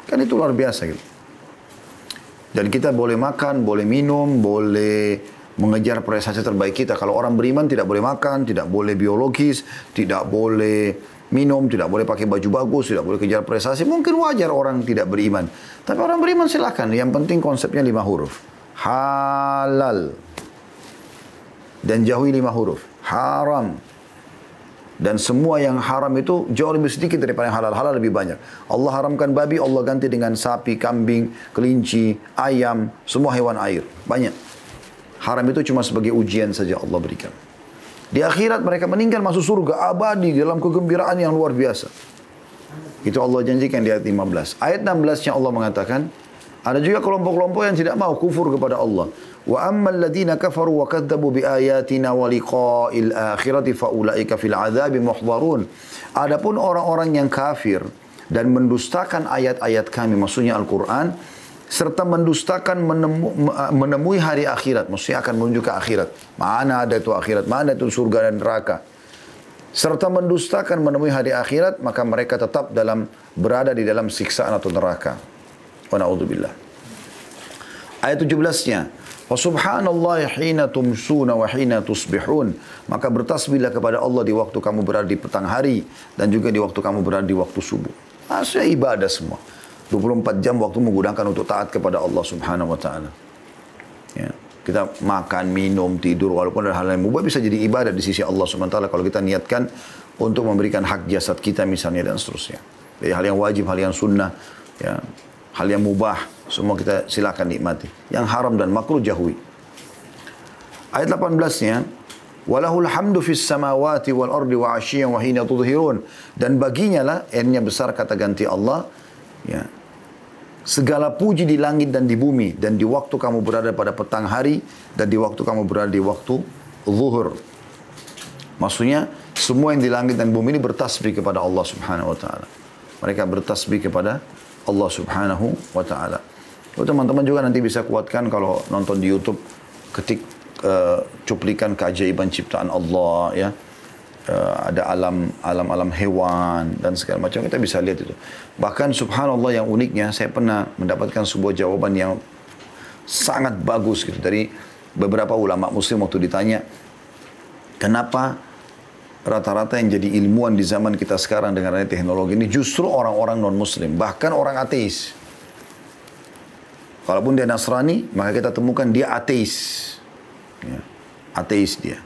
Kan itu luar biasa gitu. Dan kita boleh makan, boleh minum, boleh mengejar prestasi terbaik kita. Kalau orang beriman tidak boleh makan, tidak boleh biologis, tidak boleh minum, tidak boleh pakai baju bagus, tidak boleh kejar prestasi. Mungkin wajar orang tidak beriman. Tapi orang beriman silakan. Yang penting konsepnya 5 huruf. Halal. Dan jauhi 5 huruf. Haram. Dan semua yang haram itu jauh lebih sedikit daripada yang halal. Halal lebih banyak. Allah haramkan babi, Allah ganti dengan sapi, kambing, kelinci, ayam, semua hewan air. Banyak. Haram itu cuma sebagai ujian saja Allah berikan. Di akhirat mereka meninggal masuk surga abadi dalam kegembiraan yang luar biasa. Itu Allah janjikan di ayat 15. Ayat 16-nya Allah mengatakan, ada juga kelompok-kelompok yang tidak mau kufur kepada Allah. Wa ammal ladzina kafaru wa kadzdzabu bi ayatina wa liqa'il akhirati fa ulaika fil adzabi muhdharun. Adapun orang-orang yang kafir dan mendustakan ayat-ayat kami, maksudnya Al-Qur'an, serta mendustakan menemui hari akhirat, maksudnya akan menuju ke akhirat. Mana ada itu akhirat, mana itu surga dan neraka. Serta mendustakan menemui hari akhirat, maka mereka tetap berada di dalam siksaan atau neraka. Wa na'udzubillah. Ayat 17-nya, wa subhanallahi hina tumsuna wa hina tusbihun. Maka bertasbihlah kepada Allah di waktu kamu berada di petang hari dan juga di waktu kamu berada di waktu subuh. Maksudnya ibadah semua. 24 jam waktu menggunakan untuk taat kepada Allah Subhanahu wa taala. Ya. Kita makan, minum, tidur, walaupun ada hal yang mubah bisa jadi ibadah di sisi Allah Subhanahu wa taala kalau kita niatkan untuk memberikan hak jasad kita misalnya dan seterusnya. Jadi hal yang wajib, hal yang sunnah, ya, hal yang mubah, semua kita silakan nikmati. Yang haram dan makruh jauhi. Ayat 18-nya, walahul hamdu fis samawati wal ardi wa 'ashiyyan wa hina tudhirun. Dan baginya lah, n-nya besar kata ganti Allah, ya. Segala puji di langit dan di bumi, dan di waktu kamu berada pada petang hari, dan di waktu kamu berada di waktu zuhur. Maksudnya, semua yang di langit dan bumi ini bertasbih kepada Allah Subhanahu wa ta'ala. Mereka bertasbih kepada Allah Subhanahu wa taala. Teman-teman juga nanti bisa kuatkan kalau nonton di YouTube, ketik cuplikan keajaiban ciptaan Allah ya. Ada alam hewan dan segala macam, kita bisa lihat itu. Bahkan subhanallah yang uniknya, saya pernah mendapatkan sebuah jawaban yang sangat bagus gitu dari beberapa ulama muslim waktu ditanya kenapa rata-rata yang jadi ilmuwan di zaman kita sekarang dengan adanya teknologi ini justru orang-orang non muslim, bahkan orang ateis. Kalaupun dia Nasrani, maka kita temukan dia ateis ya, ateis dia.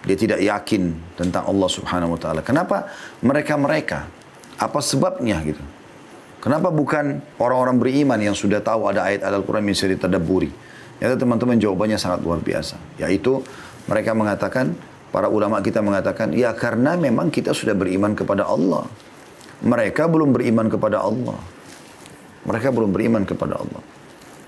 Dia tidak yakin tentang Allah Subhanahu wa taala. Kenapa mereka? Apa sebabnya gitu? Kenapa bukan orang-orang beriman yang sudah tahu ada ayat Al-Qur'an yang bisa ditadabburi? Ya teman-teman, jawabannya sangat luar biasa. Yaitu mereka mengatakan, para ulama kita mengatakan, ya karena memang kita sudah beriman kepada Allah. Mereka belum beriman kepada Allah. Mereka belum beriman kepada Allah.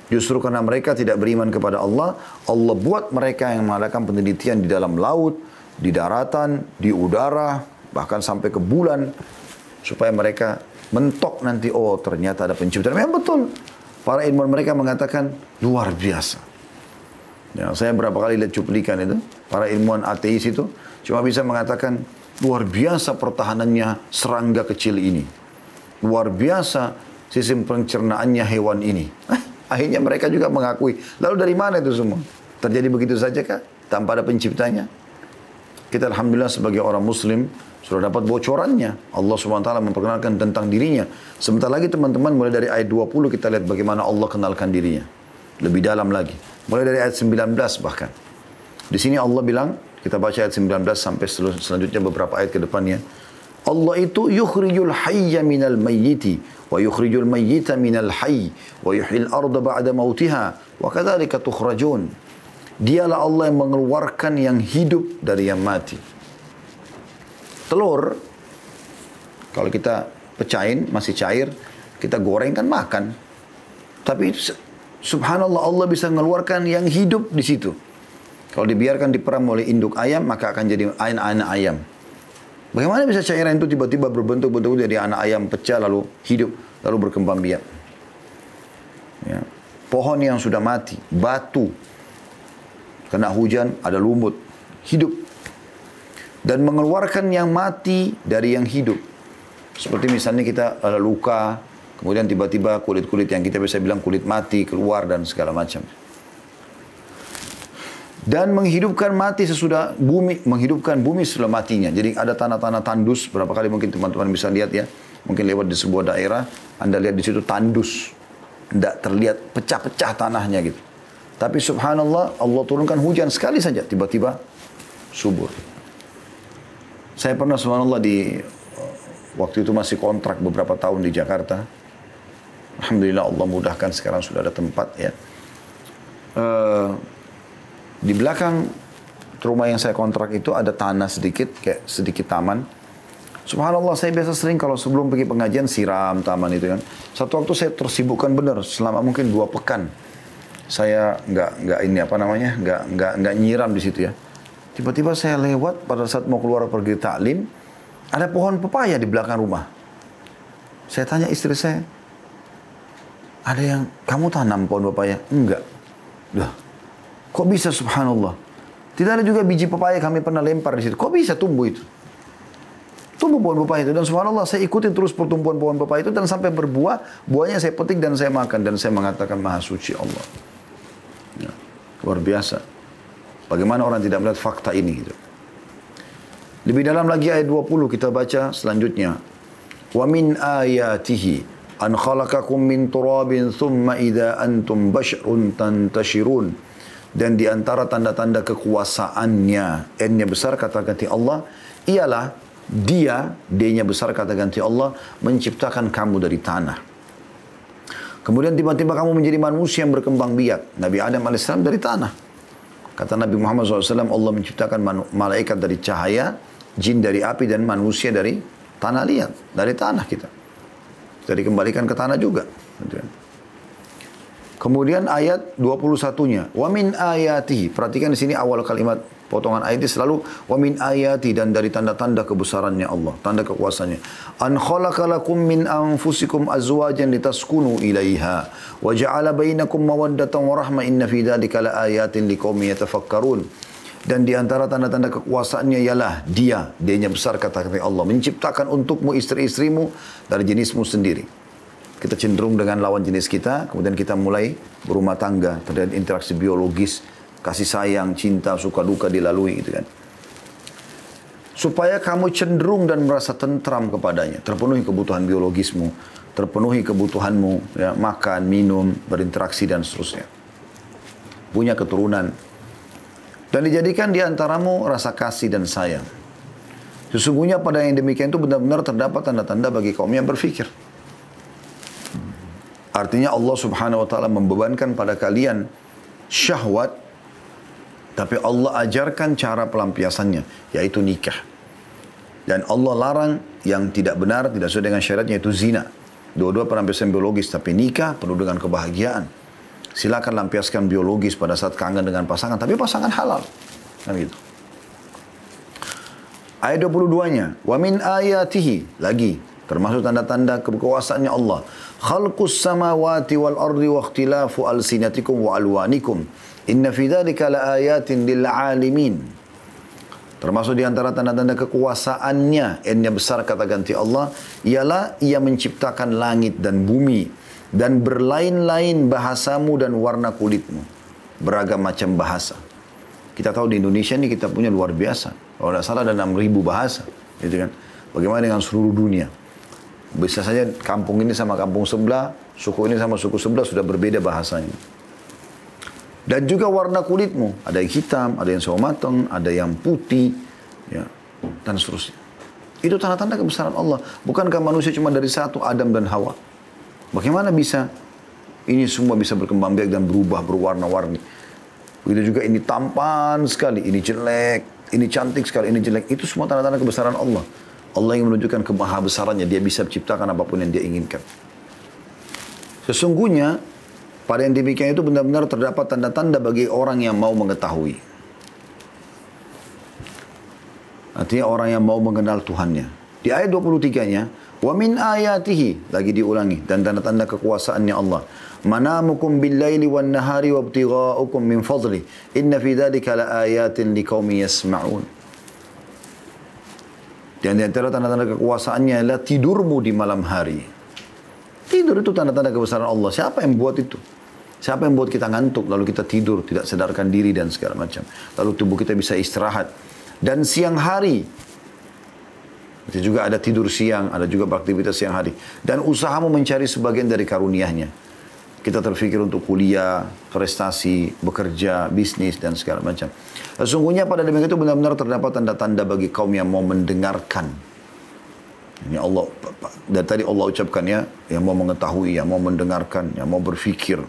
Justru karena mereka tidak beriman kepada Allah, Allah buat mereka yang mengadakan penelitian di dalam laut, di daratan, di udara, bahkan sampai ke bulan, supaya mereka mentok nanti, oh ternyata ada penciptaan. Memang betul. Para ilmuwan mereka mengatakan luar biasa. Ya, saya berapa kali lihat cuplikan itu, para ilmuwan ateis itu cuma bisa mengatakan luar biasa pertahanannya serangga kecil ini. Luar biasa sistem pencernaannya hewan ini. Akhirnya mereka juga mengakui. Lalu dari mana itu semua? Terjadi begitu saja kah? Tanpa ada penciptanya? Kita alhamdulillah sebagai orang muslim sudah dapat bocorannya. Allah SWT memperkenalkan tentang dirinya. Sebentar lagi teman-teman, mulai dari ayat 20 kita lihat bagaimana Allah kenalkan dirinya. Lebih dalam lagi. Mulai dari ayat 19 bahkan. Di sini Allah bilang, kita baca ayat 19 sampai selanjutnya beberapa ayat ke depannya. Allah itu yukhrijul hayya minal mayyiti wa yukhrijul mayyita minal hayy wa yuhyil arda ba'da mautiha wa kadzalika tukhrajun. Dialah Allah yang mengeluarkan yang hidup dari yang mati. Telur kalau kita pecahin masih cair, kita goreng kan makan. Tapi subhanallah Allah bisa mengeluarkan yang hidup di situ. Kalau dibiarkan diperam oleh induk ayam, maka akan jadi anak ayam. Bagaimana bisa cairan itu tiba-tiba berbentuk-bentuk dari anak ayam pecah lalu hidup, lalu berkembang biak? Ya. Pohon yang sudah mati, batu, kena hujan, ada lumut, hidup. Dan mengeluarkan yang mati dari yang hidup. Seperti misalnya kita ada luka, kemudian tiba-tiba kulit-kulit yang kita bisa bilang kulit mati keluar dan segala macam. Dan menghidupkan mati sesudah bumi, menghidupkan bumi setelah matinya. Jadi ada tanah-tanah tandus, berapa kali mungkin teman-teman bisa lihat ya. Mungkin lewat di sebuah daerah, Anda lihat di situ tandus. Tidak terlihat pecah-pecah tanahnya gitu. Tapi subhanallah, Allah turunkan hujan sekali saja, tiba-tiba subur. Saya pernah subhanallah waktu itu masih kontrak beberapa tahun di Jakarta. Alhamdulillah Allah mudahkan, sekarang sudah ada tempat ya. Di belakang rumah yang saya kontrak itu ada tanah sedikit, kayak sedikit taman. Subhanallah, saya biasa sering kalau sebelum pergi pengajian siram taman itu kan. Satu waktu saya tersibukkan benar selama mungkin 2 pekan. Saya nggak nyiram di situ ya. Tiba-tiba saya lewat pada saat mau keluar pergi taklim, ada pohon pepaya di belakang rumah. Saya tanya istri saya, ada yang kamu tanam pohon pepaya? Enggak. Dah. Kok bisa subhanallah? Tidak ada juga biji pepaya kami pernah lempar di situ. Kok bisa tumbuh itu? Tumbuh pohon pepaya itu. Dan subhanallah saya ikutin terus pertumbuhan pohon pepaya itu dan sampai berbuah. Buahnya saya petik dan saya makan. Dan saya mengatakan maha suci Allah. Ya, luar biasa. Bagaimana orang tidak melihat fakta ini gitu. Lebih dalam lagi ayat 20 kita baca selanjutnya. Wa min ayatihi an khalaqakum min turabin thumma idza antum basharun tantashirun. Dan di antara tanda-tanda kekuasaannya, N-nya besar kata ganti Allah, ialah dia, D-nya besar kata ganti Allah, menciptakan kamu dari tanah. Kemudian tiba-tiba kamu menjadi manusia yang berkembang biak. Nabi Adam AS dari tanah. Kata Nabi Muhammad SAW, Allah menciptakan malaikat dari cahaya, jin dari api, dan manusia dari tanah liat, dari tanah kita. Kita dikembalikan ke tanah juga. Kemudian ayat 21-nya, wa min ayatihi. Perhatikan di sini awal kalimat potongan ayat ini selalu wa min ayati, dan dari tanda-tanda kebesarannya Allah, tanda kekuasaannya. An khalaqalakum min anfusikum azwajan litaskunu ilaiha wa ja'ala bainakum mawaddatan wa rahmah inna fi dzalika laayatin liqaumin yatafakkarun. Dan di antara tanda-tanda kekuasaannya ialah dianya besar, kata Allah, menciptakan untukmu istri-istrimu dari jenismu sendiri. Kita cenderung dengan lawan jenis kita, kemudian kita mulai berumah tangga, terjadi interaksi biologis, kasih sayang, cinta, suka duka dilalui gitu kan. Supaya kamu cenderung dan merasa tentram kepadanya, terpenuhi kebutuhan biologismu, terpenuhi kebutuhanmu, ya, makan, minum, berinteraksi dan seterusnya. Punya keturunan. Dan dijadikan di antaramu rasa kasih dan sayang. Sesungguhnya pada yang demikian itu benar-benar terdapat tanda-tanda bagi kaum yang berfikir. Artinya Allah subhanahu wa ta'ala membebankan pada kalian syahwat, tapi Allah ajarkan cara pelampiasannya, yaitu nikah. Dan Allah larang yang tidak benar, tidak sesuai dengan syariatnya, yaitu zina. Dua-dua pelampiasan biologis, tapi nikah penuh dengan kebahagiaan. Silakan lampiaskan biologis pada saat kangen dengan pasangan, tapi pasangan halal. Kan gitu. Ayat 22-nya, wa min ayatihi, lagi termasuk tanda-tanda kekuasaannya Allah. Khalqus samawati wal ardi wa ikhtilafu alsinatikum wa alwanikum. Inna fi dzalika laayatin lil alamin. Termasuk di antara tanda-tanda kekuasaannya, N-nya besar kata ganti Allah, ialah ia menciptakan langit dan bumi dan berlain-lain bahasamu dan warna kulitmu. Beragam macam bahasa. Kita tahu di Indonesia ini kita punya luar biasa. Kalau tidak salah ada 6.000 bahasa, gitu kan? Bagaimana dengan seluruh dunia? Bisa saja kampung ini sama kampung sebelah, suku ini sama suku sebelah sudah berbeda bahasanya. Dan juga warna kulitmu, ada yang hitam, ada yang sawo mateng, ada yang putih, ya, dan seterusnya. Itu tanda-tanda kebesaran Allah. Bukankah manusia cuma dari satu, Adam dan Hawa? Bagaimana bisa ini semua bisa berkembang biak dan berubah, berwarna-warni? Begitu juga ini tampan sekali, ini jelek, ini cantik sekali, ini jelek. Itu semua tanda-tanda kebesaran Allah. Allah yang menunjukkan kemahabesarannya, dia bisa menciptakan apapun yang dia inginkan. Sesungguhnya, pada yang demikian itu benar-benar terdapat tanda-tanda bagi orang yang mau mengetahui. Artinya orang yang mau mengenal Tuhannya. Di ayat 23-nya, wa min ayatihi, lagi diulangi, dan tanda-tanda kekuasaannya Allah. Manamukum bil-laili wan-nahari wabtigha'ukum min fadli. Inna fi dzalika laayatin liqaumin yasma'un. Dan di antara tanda-tanda kekuasaannya adalah tidurmu di malam hari. Tidur itu tanda-tanda kebesaran Allah. Siapa yang buat itu? Siapa yang buat kita ngantuk lalu kita tidur, tidak sadarkan diri dan segala macam. Lalu tubuh kita bisa istirahat. Dan siang hari, itu juga ada tidur siang, ada juga beraktivitas siang hari. Dan usahamu mencari sebagian dari karunia-Nya. Kita terfikir untuk kuliah, prestasi, bekerja, bisnis, dan segala macam. Sesungguhnya pada demikian itu benar-benar terdapat tanda-tanda bagi kaum yang mau mendengarkan. Ini Allah, dari tadi Allah ucapkan ya, yang mau mengetahui, yang mau mendengarkan, yang mau berfikir.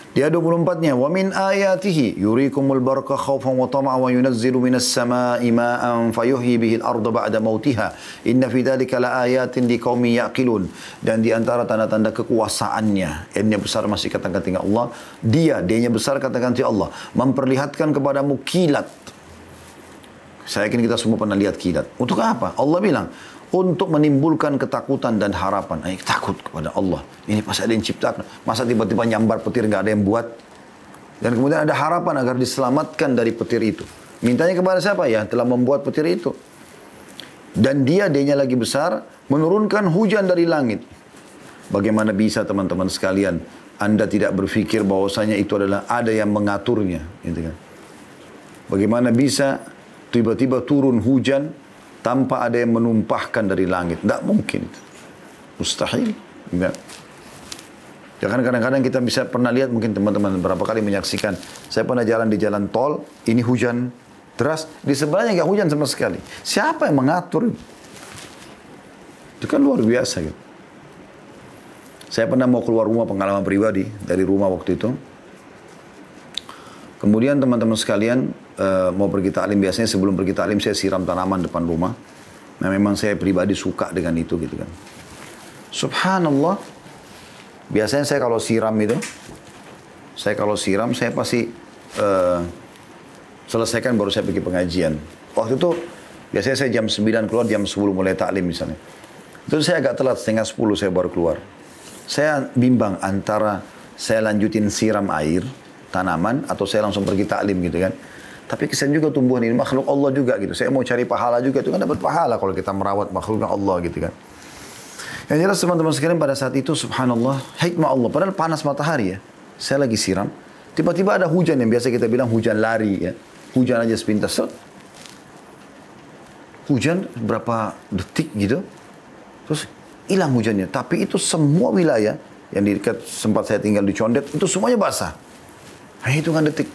Di ayat 24-nya, wa min ayatihi yurikumul barqa khawfan wa tama'an wa yunazzilu minas sama'i ma'an fayuhyi bihil arda ba'da mautiha. Inna fi dzalika laayatin liqaumin yaqilun. Dan di antara tanda-tanda kekuasaannya, N-nya besar masih kata-kata Allah, D-nya besar kata-kata Allah, memperlihatkan kepadamu kilat. Saya yakin kita semua pernah lihat kilat. Untuk apa? Allah bilang, untuk menimbulkan ketakutan dan harapan. Takut kepada Allah. Ini pasti ada yang ciptakan. Masa tiba-tiba nyambar petir nggak ada yang buat? Dan kemudian ada harapan agar diselamatkan dari petir itu. Mintanya kepada siapa? Ya, telah membuat petir itu. Dan D-nya lagi besar, menurunkan hujan dari langit. Bagaimana bisa teman-teman sekalian, Anda tidak berpikir bahwasanya itu adalah ada yang mengaturnya. Gitu kan? Bagaimana bisa tiba-tiba turun hujan tanpa ada yang menumpahkan dari langit? Tidak mungkin. Mustahil. Enggak. Ya kan kadang-kadang kita bisa pernah lihat, mungkin teman-teman berapa kali menyaksikan. Saya pernah jalan di jalan tol, ini hujan deras, di sebelahnya nggak hujan sama sekali. Siapa yang mengatur? Itu kan luar biasa gitu. Saya pernah mau keluar rumah, pengalaman pribadi dari rumah waktu itu. Kemudian teman-teman sekalian, mau pergi taklim, biasanya sebelum pergi taklim saya siram tanaman depan rumah. Nah memang saya pribadi suka dengan itu gitu kan. Subhanallah, biasanya saya kalau siram itu, saya pasti selesaikan baru saya pergi pengajian. Waktu itu biasanya saya jam 9 keluar, jam 10 mulai taklim misalnya. Terus saya agak telat, setengah 10 saya baru keluar. Saya bimbang antara saya lanjutin siram air, tanaman, atau saya langsung pergi taklim gitu kan. Tapi kesan juga tumbuhan ini makhluk Allah juga gitu. Saya mau cari pahala juga, itu kan dapat pahala kalau kita merawat makhluk Allah gitu kan. Yang jelas teman-teman sekalian pada saat itu subhanallah, hikmah Allah. Padahal panas matahari ya. Saya lagi siram, tiba-tiba ada hujan yang biasa kita bilang hujan lari ya. Hujan aja sepintas, set. Hujan berapa detik gitu. Terus hilang hujannya. Tapi itu semua wilayah yang di dekat sempat saya tinggal di Condet, itu semuanya basah. Hanya hitungan detik.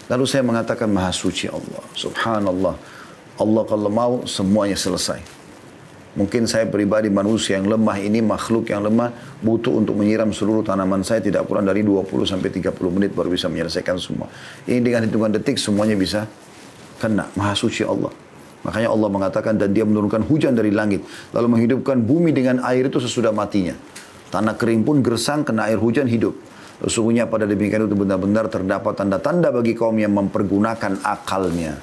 Lalu saya mengatakan maha suci Allah. Subhanallah. Allah kalau mau semuanya selesai. Mungkin saya pribadi manusia yang lemah ini, makhluk yang lemah, butuh untuk menyiram seluruh tanaman saya tidak kurang dari 20-30 menit baru bisa menyelesaikan semua. Ini dengan hitungan detik semuanya bisa kena. Maha suci Allah. Makanya Allah mengatakan dan dia menurunkan hujan dari langit. Lalu menghidupkan bumi dengan air itu sesudah matinya. Tanah kering pun gersang kena air hujan hidup. Sesungguhnya pada demikian itu benar-benar terdapat tanda-tanda bagi kaum yang mempergunakan akalnya.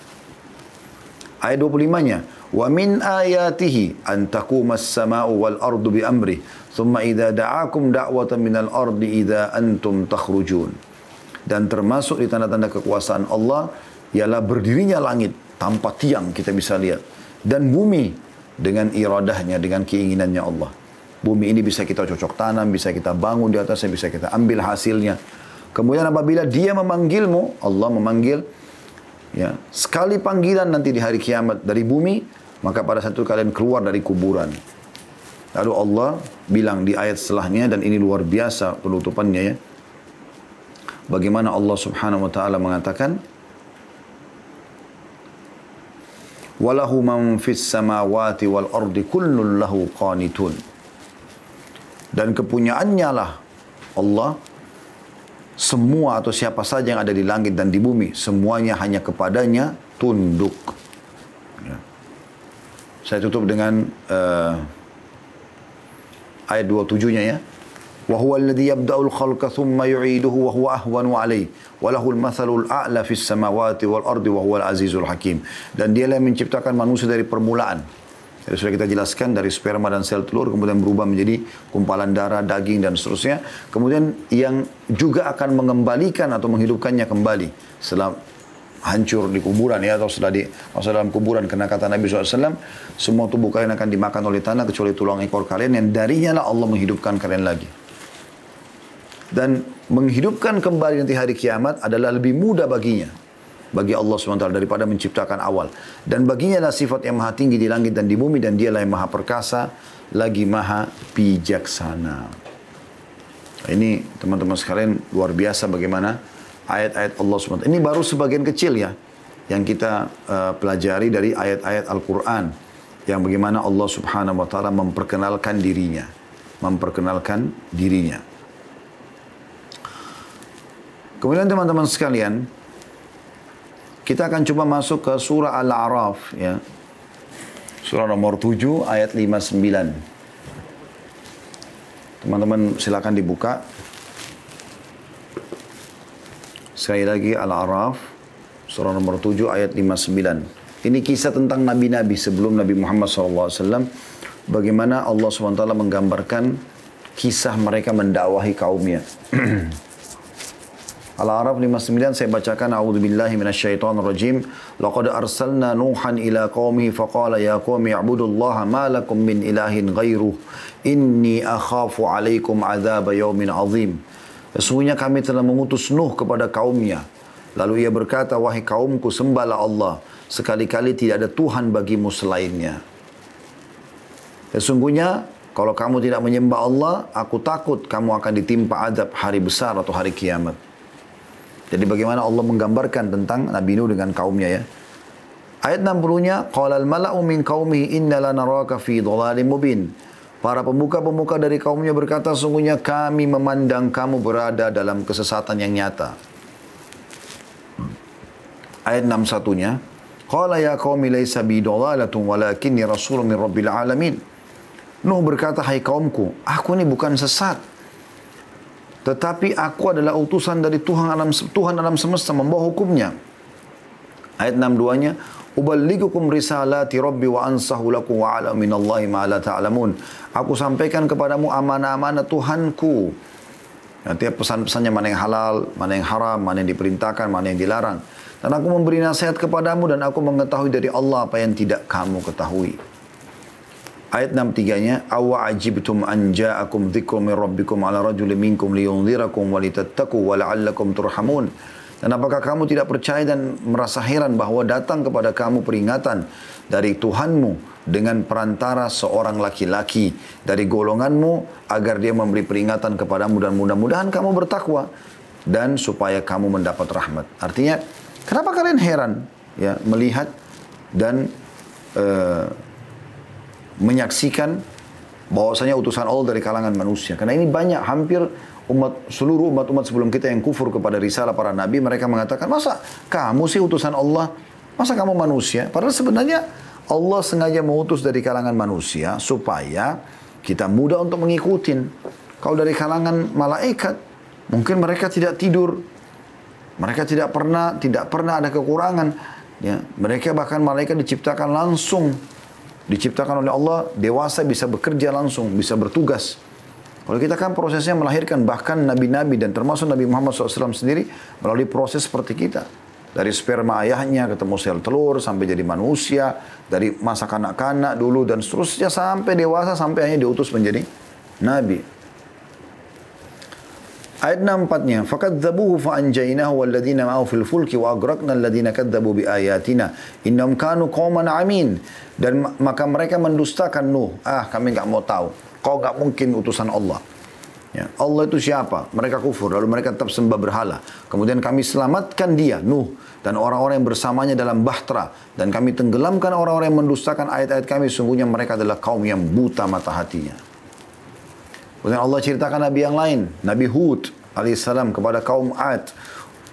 Ayat 25-nya, wa min ayatihi an taqumas sama'u wal ardu bi amri, thumma idza da'akum da'watan minal ardi idza antum takhrujun. Dan termasuk di tanda-tanda kekuasaan Allah ialah berdirinya langit tanpa tiang kita bisa lihat, dan bumi dengan iradahnya, dengan keinginannya Allah. Bumi ini bisa kita cocok tanam, bisa kita bangun di atasnya, bisa kita ambil hasilnya. Kemudian apabila dia memanggilmu, Allah memanggil, ya, sekali panggilan nanti di hari kiamat dari bumi, maka pada satu kalian keluar dari kuburan. Lalu Allah bilang di ayat setelahnya, dan ini luar biasa penutupannya ya. Bagaimana Allah subhanahu wa ta'ala mengatakan, وَلَهُ مَنْ فِي السَّمَاوَاتِ وَالْأَرْضِ كُلٌّ لَهُ قَانِتٌ. Dan kepunyaannya lah Allah, semua atau siapa saja yang ada di langit dan di bumi, semuanya hanya kepadanya tunduk. Ya. Saya tutup dengan ayat 27-nya ya. وَهُوَ الَّذِي يَبْدَأُ الْخَلْقَ ثُمَّ يُعِيدُهُ وَهُوَ أَهْوَنُ عَلَيْهِ وَلَهُ الْمَثَلُ الْأَعْلَى فِي السَّمَاوَاتِ وَالْأَرْضِ وَهُوَ الْعَزِيزُ الْحَكِيمُ. Dan dialah yang menciptakan manusia dari permulaan. Jadi sudah kita jelaskan dari sperma dan sel telur, kemudian berubah menjadi kumpalan darah, daging, dan seterusnya. Kemudian yang juga akan mengembalikan atau menghidupkannya kembali setelah hancur di kuburan ya, atau setelah dalam kuburan, karena kata Nabi SAW, semua tubuh kalian akan dimakan oleh tanah kecuali tulang ekor kalian, yang darinya lah Allah menghidupkan kalian lagi. Dan menghidupkan kembali nanti hari kiamat adalah lebih mudah baginya, bagi Allah SWT daripada menciptakan awal. Dan baginya lah sifat yang maha tinggi di langit dan di bumi, dan dialah yang maha perkasa lagi maha bijaksana. Ini teman-teman sekalian luar biasa bagaimana ayat-ayat Allah SWT. Ini baru sebagian kecil ya yang kita pelajari dari ayat-ayat Al-Quran, yang bagaimana Allah Subhanahu wa ta'ala memperkenalkan dirinya. Kemudian teman-teman sekalian, kita akan coba masuk ke surah Al-A'raf ya. Surah nomor 7 ayat 59. Teman-teman silakan dibuka. Sekali lagi Al-A'raf surah nomor 7 ayat 59. Ini kisah tentang nabi-nabi sebelum Nabi Muhammad SAW. Bagaimana Allah SWT menggambarkan kisah mereka mendakwahi kaumnya. Al-A'raf 59 saya bacakan. A'udzubillahi minasyaitonirrajim. Laqad arsalna Nuhan ila qaumihi faqala ya qaumi i'budullaha ma lakum min ilahin ghairuh inni akhafu 'alaikum 'adzab yaumin 'adzim. Sesungguhnya kami telah mengutus Nuh kepada kaumnya. Lalu ia berkata, wahai kaumku, sembahlah Allah. Sekali-kali tidak ada Tuhan bagimu selainnya. Sesungguhnya kalau kamu tidak menyembah Allah, aku takut kamu akan ditimpa azab hari besar atau hari kiamat. Jadi bagaimana Allah menggambarkan tentang Nabi Nuh dengan kaumnya ya. Ayat 60-nya, qalal mala'u min qaumihi inna lanaraka fi dhalalin mubin. Para pemuka-pemuka dari kaumnya berkata, sungguhnya kami memandang kamu berada dalam kesesatan yang nyata. Ayat 61-nya, qala ya qaumi laysa bi dhalalatun walakinni rasulun min rabbil alamin. Nuh berkata, hai kaumku, aku ini bukan sesat, tetapi aku adalah utusan dari Tuhan alam semesta membawa hukumnya. Ayat 62-nya, "Uballigukum risalati rabbi wa ansahu lakum wa a'lamu minallahi ma la ta'lamun." Aku sampaikan kepadamu amanah-amanah Tuhanku. Artinya pesan-pesannya mana yang halal, mana yang haram, mana yang diperintahkan, mana yang dilarang. Dan aku memberi nasihat kepadamu dan aku mengetahui dari Allah apa yang tidak kamu ketahui. Ayat 63-nya, "Awa ajibtum an ja'akum dzikrum min rabbikum ala rajulin minkum liyunzirakum wa litattaqu wa la'allakum turhamun." Dan apakah kamu tidak percaya dan merasa heran bahwa datang kepada kamu peringatan dari Tuhanmu dengan perantara seorang laki-laki dari golonganmu agar dia memberi peringatan kepadamu dan mudah-mudahan kamu bertakwa dan supaya kamu mendapat rahmat. Artinya, kenapa kalian heran ya melihat dan menyaksikan bahwasanya utusan Allah dari kalangan manusia? Karena ini banyak, hampir seluruh umat-umat sebelum kita yang kufur kepada risalah para nabi, mereka mengatakan, masa kamu sih utusan Allah? Masa kamu manusia? Padahal sebenarnya Allah sengaja mengutus dari kalangan manusia supaya kita mudah untuk mengikuti. Kalau dari kalangan malaikat, mungkin mereka tidak tidur. Mereka tidak pernah ada kekurangan. Ya, mereka bahkan malaikat diciptakan langsung. Diciptakan oleh Allah, dewasa, bisa bekerja langsung, bisa bertugas. Kalau kita kan prosesnya melahirkan, bahkan nabi-nabi dan termasuk Nabi Muhammad SAW sendiri melalui proses seperti kita. Dari sperma ayahnya ketemu sel telur sampai jadi manusia, dari masa kanak-kanak dulu dan seterusnya sampai dewasa, sampai akhirnya diutus menjadi nabi. Ayat 64-nya, "Fakadzabuhu fa'anjaynahu walladzina ma'ahu fil fulki wa agraqna alladzina kadzabu biayatina innahum kanu qauman amin." Dan maka mereka mendustakan Nuh. Kami enggak mau tahu. Kau enggak mungkin utusan Allah. Ya, Allah itu siapa? Mereka kufur, lalu mereka tetap sembah berhala. Kemudian kami selamatkan dia, Nuh, dan orang-orang yang bersamanya dalam bahtera. Dan kami tenggelamkan orang-orang yang mendustakan ayat-ayat kami. Sungguhnya mereka adalah kaum yang buta mata hatinya. Kemudian Allah ceritakan Nabi yang lain, Nabi Hud alaihissalam kepada kaum Ad.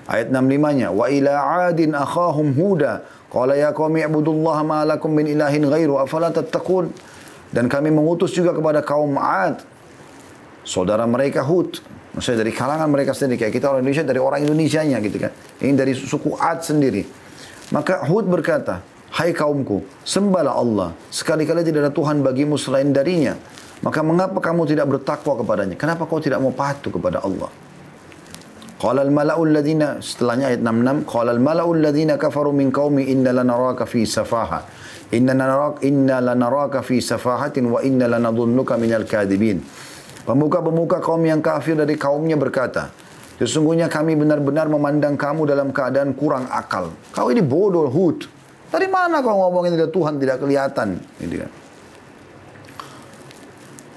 Ayat 65-nya, "Wa ila 'adin akhahum Huda, qala ya qaumi ibudullaha ma lakum min ilahin ghairu afala tattaqun." Dan kami mengutus juga kepada kaum Ad, saudara mereka Hud. Maksudnya dari kalangan mereka sendiri, kayak kita orang Indonesia dari orang Indonesianya gitu kan. Ini dari suku Ad sendiri. Maka Hud berkata, "Hai kaumku, sembahlah Allah. Sekali-kali tidak ada Tuhan bagimu selain darinya. Maka mengapa kamu tidak bertakwa kepadanya? Kenapa kau tidak mau patuh kepada Allah?" Qala al-mala'ul ladzina, setelahnya ayat 66, "Qala al-mala'ul ladzina kafaru min qaumi inna lanaraka fi safaha. Inna lanaraka fi safahatin wa inna lanadhunnuka minal kadhibin." Pemuka-pemuka kaum yang kafir dari kaumnya berkata, "Sesungguhnya kami benar-benar memandang kamu dalam keadaan kurang akal." Kau ini bodoh, Hud. Dari mana kau ngomongin ada Tuhan tidak kelihatan? Gitu kan.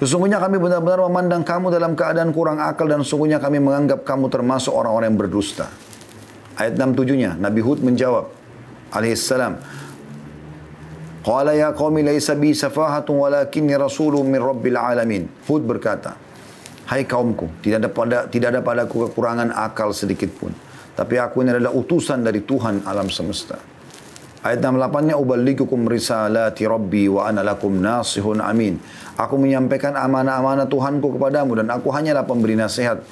Sesungguhnya kami benar-benar memandang kamu dalam keadaan kurang akal dan sesungguhnya kami menganggap kamu termasuk orang-orang yang berdusta. Ayat 67-nya, Nabi Hud menjawab, alaihissalam, "Qala ya qaumi laysa bi safahatun walakinni rasulun min rabbil alamin." Hud berkata, "Hai kaumku, tidak ada padaku kekurangan akal sedikit pun. Tapi aku ini adalah utusan dari Tuhan alam semesta." Ayat 68-nya, "Uballigukum risalati rabbi wa ana lakum nasihun amin." Aku menyampaikan amanah-amanah Tuhanku kepadamu dan aku hanyalah pemberi nasihat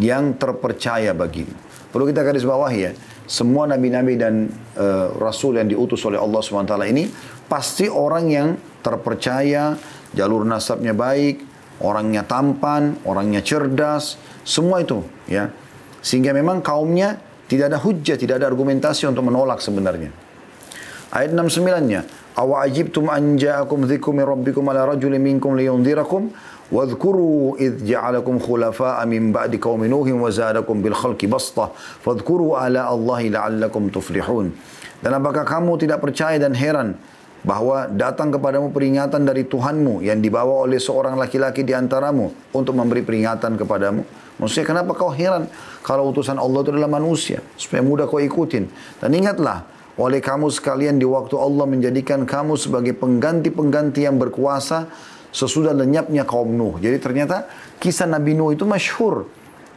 yang terpercaya bagimu. Perlu kita garis bawahi ya, semua nabi-nabi dan rasul yang diutus oleh Allah SWT ini pasti orang yang terpercaya, jalur nasabnya baik, orangnya tampan, orangnya cerdas, semua itu ya. Sehingga memang kaumnya tidak ada hujjah, tidak ada argumentasi untuk menolak sebenarnya. Ayat 69-nya, "Awa ajibtum an ja'akum dzikrum min rabbikum ala rajulin minkum liyunzirakum wadhkuru idh ja'alakum khulafa'a min ba'di qaumi nuhin wa zadakum bil khalqi bastah fadhkuru ala Allahi la'allakum tuflihun." Dan apakah kamu tidak percaya dan heran bahwa datang kepadamu peringatan dari Tuhanmu yang dibawa oleh seorang laki-laki di antaramu untuk memberi peringatan kepadamu? Maksudnya kenapa kau heran kalau utusan Allah itu adalah manusia supaya mudah kau ikutin. Dan ingatlah, oleh kamu sekalian di waktu Allah menjadikan kamu sebagai pengganti-pengganti yang berkuasa sesudah lenyapnya kaum Nuh. Jadi ternyata kisah Nabi Nuh itu masyhur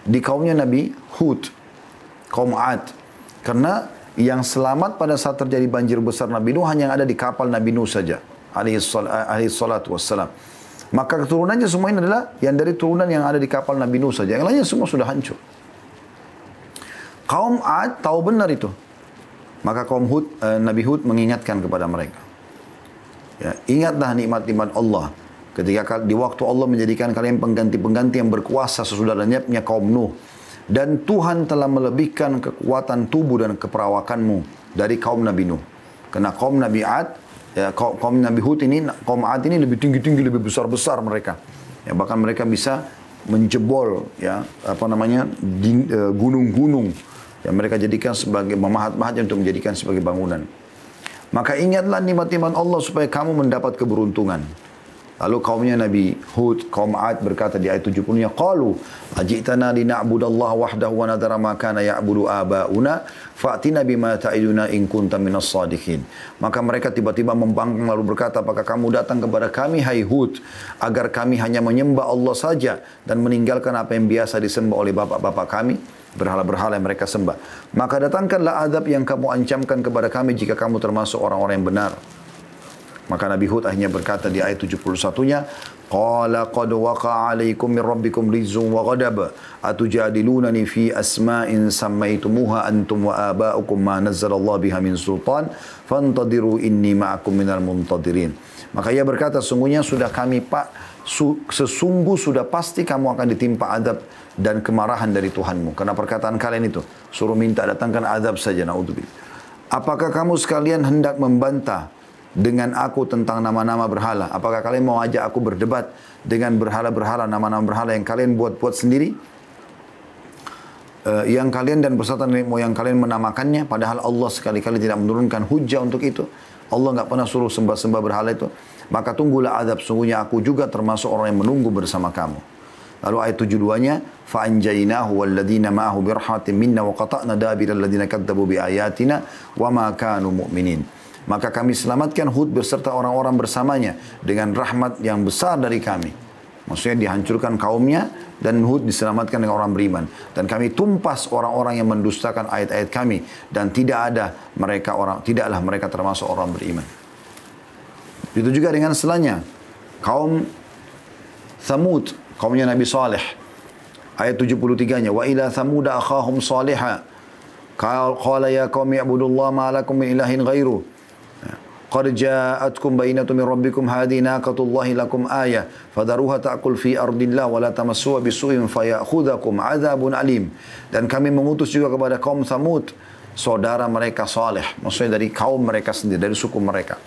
di kaumnya Nabi Hud, kaum Ad. Karena yang selamat pada saat terjadi banjir besar Nabi Nuh hanya yang ada di kapal Nabi Nuh saja, alaihi salatu wassalam. Maka keturunannya semua ini adalah yang dari turunan yang ada di kapal Nabi Nuh saja. Yang lainnya semua sudah hancur. Kaum Ad tahu benar itu. Maka kaum Nabi Hud mengingatkan kepada mereka. Ya, ingatlah nikmat-nikmat Allah. Ketika di waktu Allah menjadikan kalian pengganti-pengganti yang berkuasa sesudah lenyapnya kaum Nuh. Dan Tuhan telah melebihkan kekuatan tubuh dan keperawakanmu dari kaum Nabi Nuh. Karena kaum Nabi Ad, ya, kaum Nabi Hud ini, kaum Ad ini lebih tinggi-tinggi, lebih besar-besar mereka. Ya, bahkan mereka bisa menjebol, ya, gunung-gunung yang mereka jadikan sebagai memahat-mahatnya untuk menjadikan sebagai bangunan. Maka ingatlah nikmat-nikmat Allah supaya kamu mendapat keberuntungan. Lalu kaumnya Nabi Hud, kaum Ad berkata di ayat 70-nya, qalu ajitana lina'budallaha wahdahu wa nadhara ma kana ya'budu aba'una fa'tina bima ta'iduna in kunta minas sadiqin. Maka mereka tiba-tiba membangkang lalu berkata, apakah kamu datang kepada kami hai Hud agar kami hanya menyembah Allah saja dan meninggalkan apa yang biasa disembah oleh bapak-bapak kami, berhala-berhala yang mereka sembah. Maka datangkanlah azab yang kamu ancamkan kepada kami jika kamu termasuk orang-orang yang benar. Maka Nabi Hud akhirnya berkata di ayat 71-nya, qala qad waqa'a 'alaikum min rabbikum rizqun wa ghadab atujadilunani fi asma'in sammaytumuha antum wa aba'ukum ma nazzalallahu biha min sultan fantadiru inni ma'akum minal muntadirin. Maka ia berkata, sesungguhnya sudah pasti kamu akan ditimpa azab dan kemarahan dari Tuhanmu. Karena perkataan kalian itu, suruh minta datangkan azab saja, naudzubillah. Apakah kamu sekalian hendak membantah dengan aku tentang nama-nama berhala? Apakah kalian mau ajak aku berdebat dengan berhala-berhala, nama-nama berhala yang kalian buat-buat sendiri? Yang kalian dan beserta nenek moyang kalian menamakannya, padahal Allah sekali-kali tidak menurunkan hujah untuk itu. Allah nggak pernah suruh sembah-sembah berhala itu. Maka tunggulah azab, sungguhnya aku juga termasuk orang yang menunggu bersama kamu. Lalu ayat 72-nya, فَأَنْجَيْنَاهُ وَالَّذِينَ مَعَهُ بِرْحَةٍ مِنَّا وَقَطَعْنَا دَابِرَ الَّذِينَ كَذَّبُوا بِآيَاتِنَا وَمَا كَانُوا مُؤْمِنِينَ. Maka kami selamatkan Hud beserta orang-orang bersamanya dengan rahmat yang besar dari kami. Maksudnya dihancurkan kaumnya dan Hud diselamatkan dengan orang beriman. Dan kami tumpas orang-orang yang mendustakan ayat-ayat kami dan tidaklah mereka termasuk orang beriman. Itu juga dengan setelahnya kaum Thamud, kaumnya Nabi Saleh. Ayat 73-nya, wa ila Thamud akhahum Salihah qala ya qaumi ibudullaha ma lakum min ilahin ghairuh qad ja'atkum bayyinatun min rabbikum hadhihi naqatullahi lakum ayah fadharuha ta'kul fi ardillah wa la tamassuha bisu'in fayakhudhakum 'adzabun alim. Dan kami mengutus juga kepada kaum Thamud, saudara mereka Saleh, maksudnya dari kaum mereka sendiri, dari suku mereka.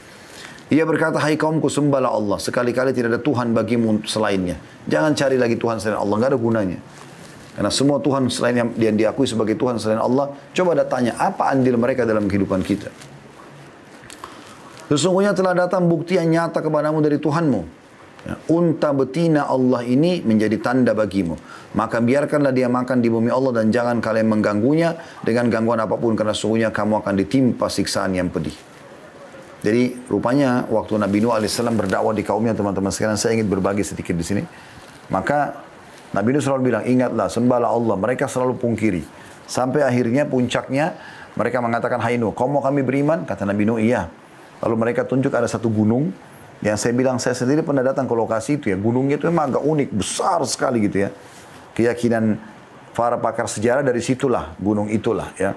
Ia berkata, hai kaumku, sembahlah Allah, sekali-kali tidak ada Tuhan bagimu selainnya. Jangan cari lagi Tuhan selain Allah, enggak ada gunanya. Karena semua Tuhan selain yang diakui sebagai Tuhan selain Allah, coba tanya apa andil mereka dalam kehidupan kita. Sesungguhnya telah datang bukti yang nyata kepadamu dari Tuhanmu. Ya, unta betina Allah ini menjadi tanda bagimu. Maka biarkanlah dia makan di bumi Allah dan jangan kalian mengganggunya dengan gangguan apapun. Karena sesungguhnya kamu akan ditimpa siksaan yang pedih. Jadi rupanya waktu Nabi Nuh AS berdakwah di kaumnya, teman-teman sekalian, saya ingin berbagi sedikit di sini. Maka Nabi Nuh selalu bilang, ingatlah, sembahlah Allah. Mereka selalu pungkiri. Sampai akhirnya puncaknya mereka mengatakan, hai Nuh, kau mau kami beriman? Kata Nabi Nuh, iya. Lalu mereka tunjuk ada satu gunung yang saya bilang, saya sendiri pernah datang ke lokasi itu ya. Gunungnya itu memang agak unik, besar sekali gitu ya. Keyakinan para pakar sejarah dari situlah, gunung itulah ya.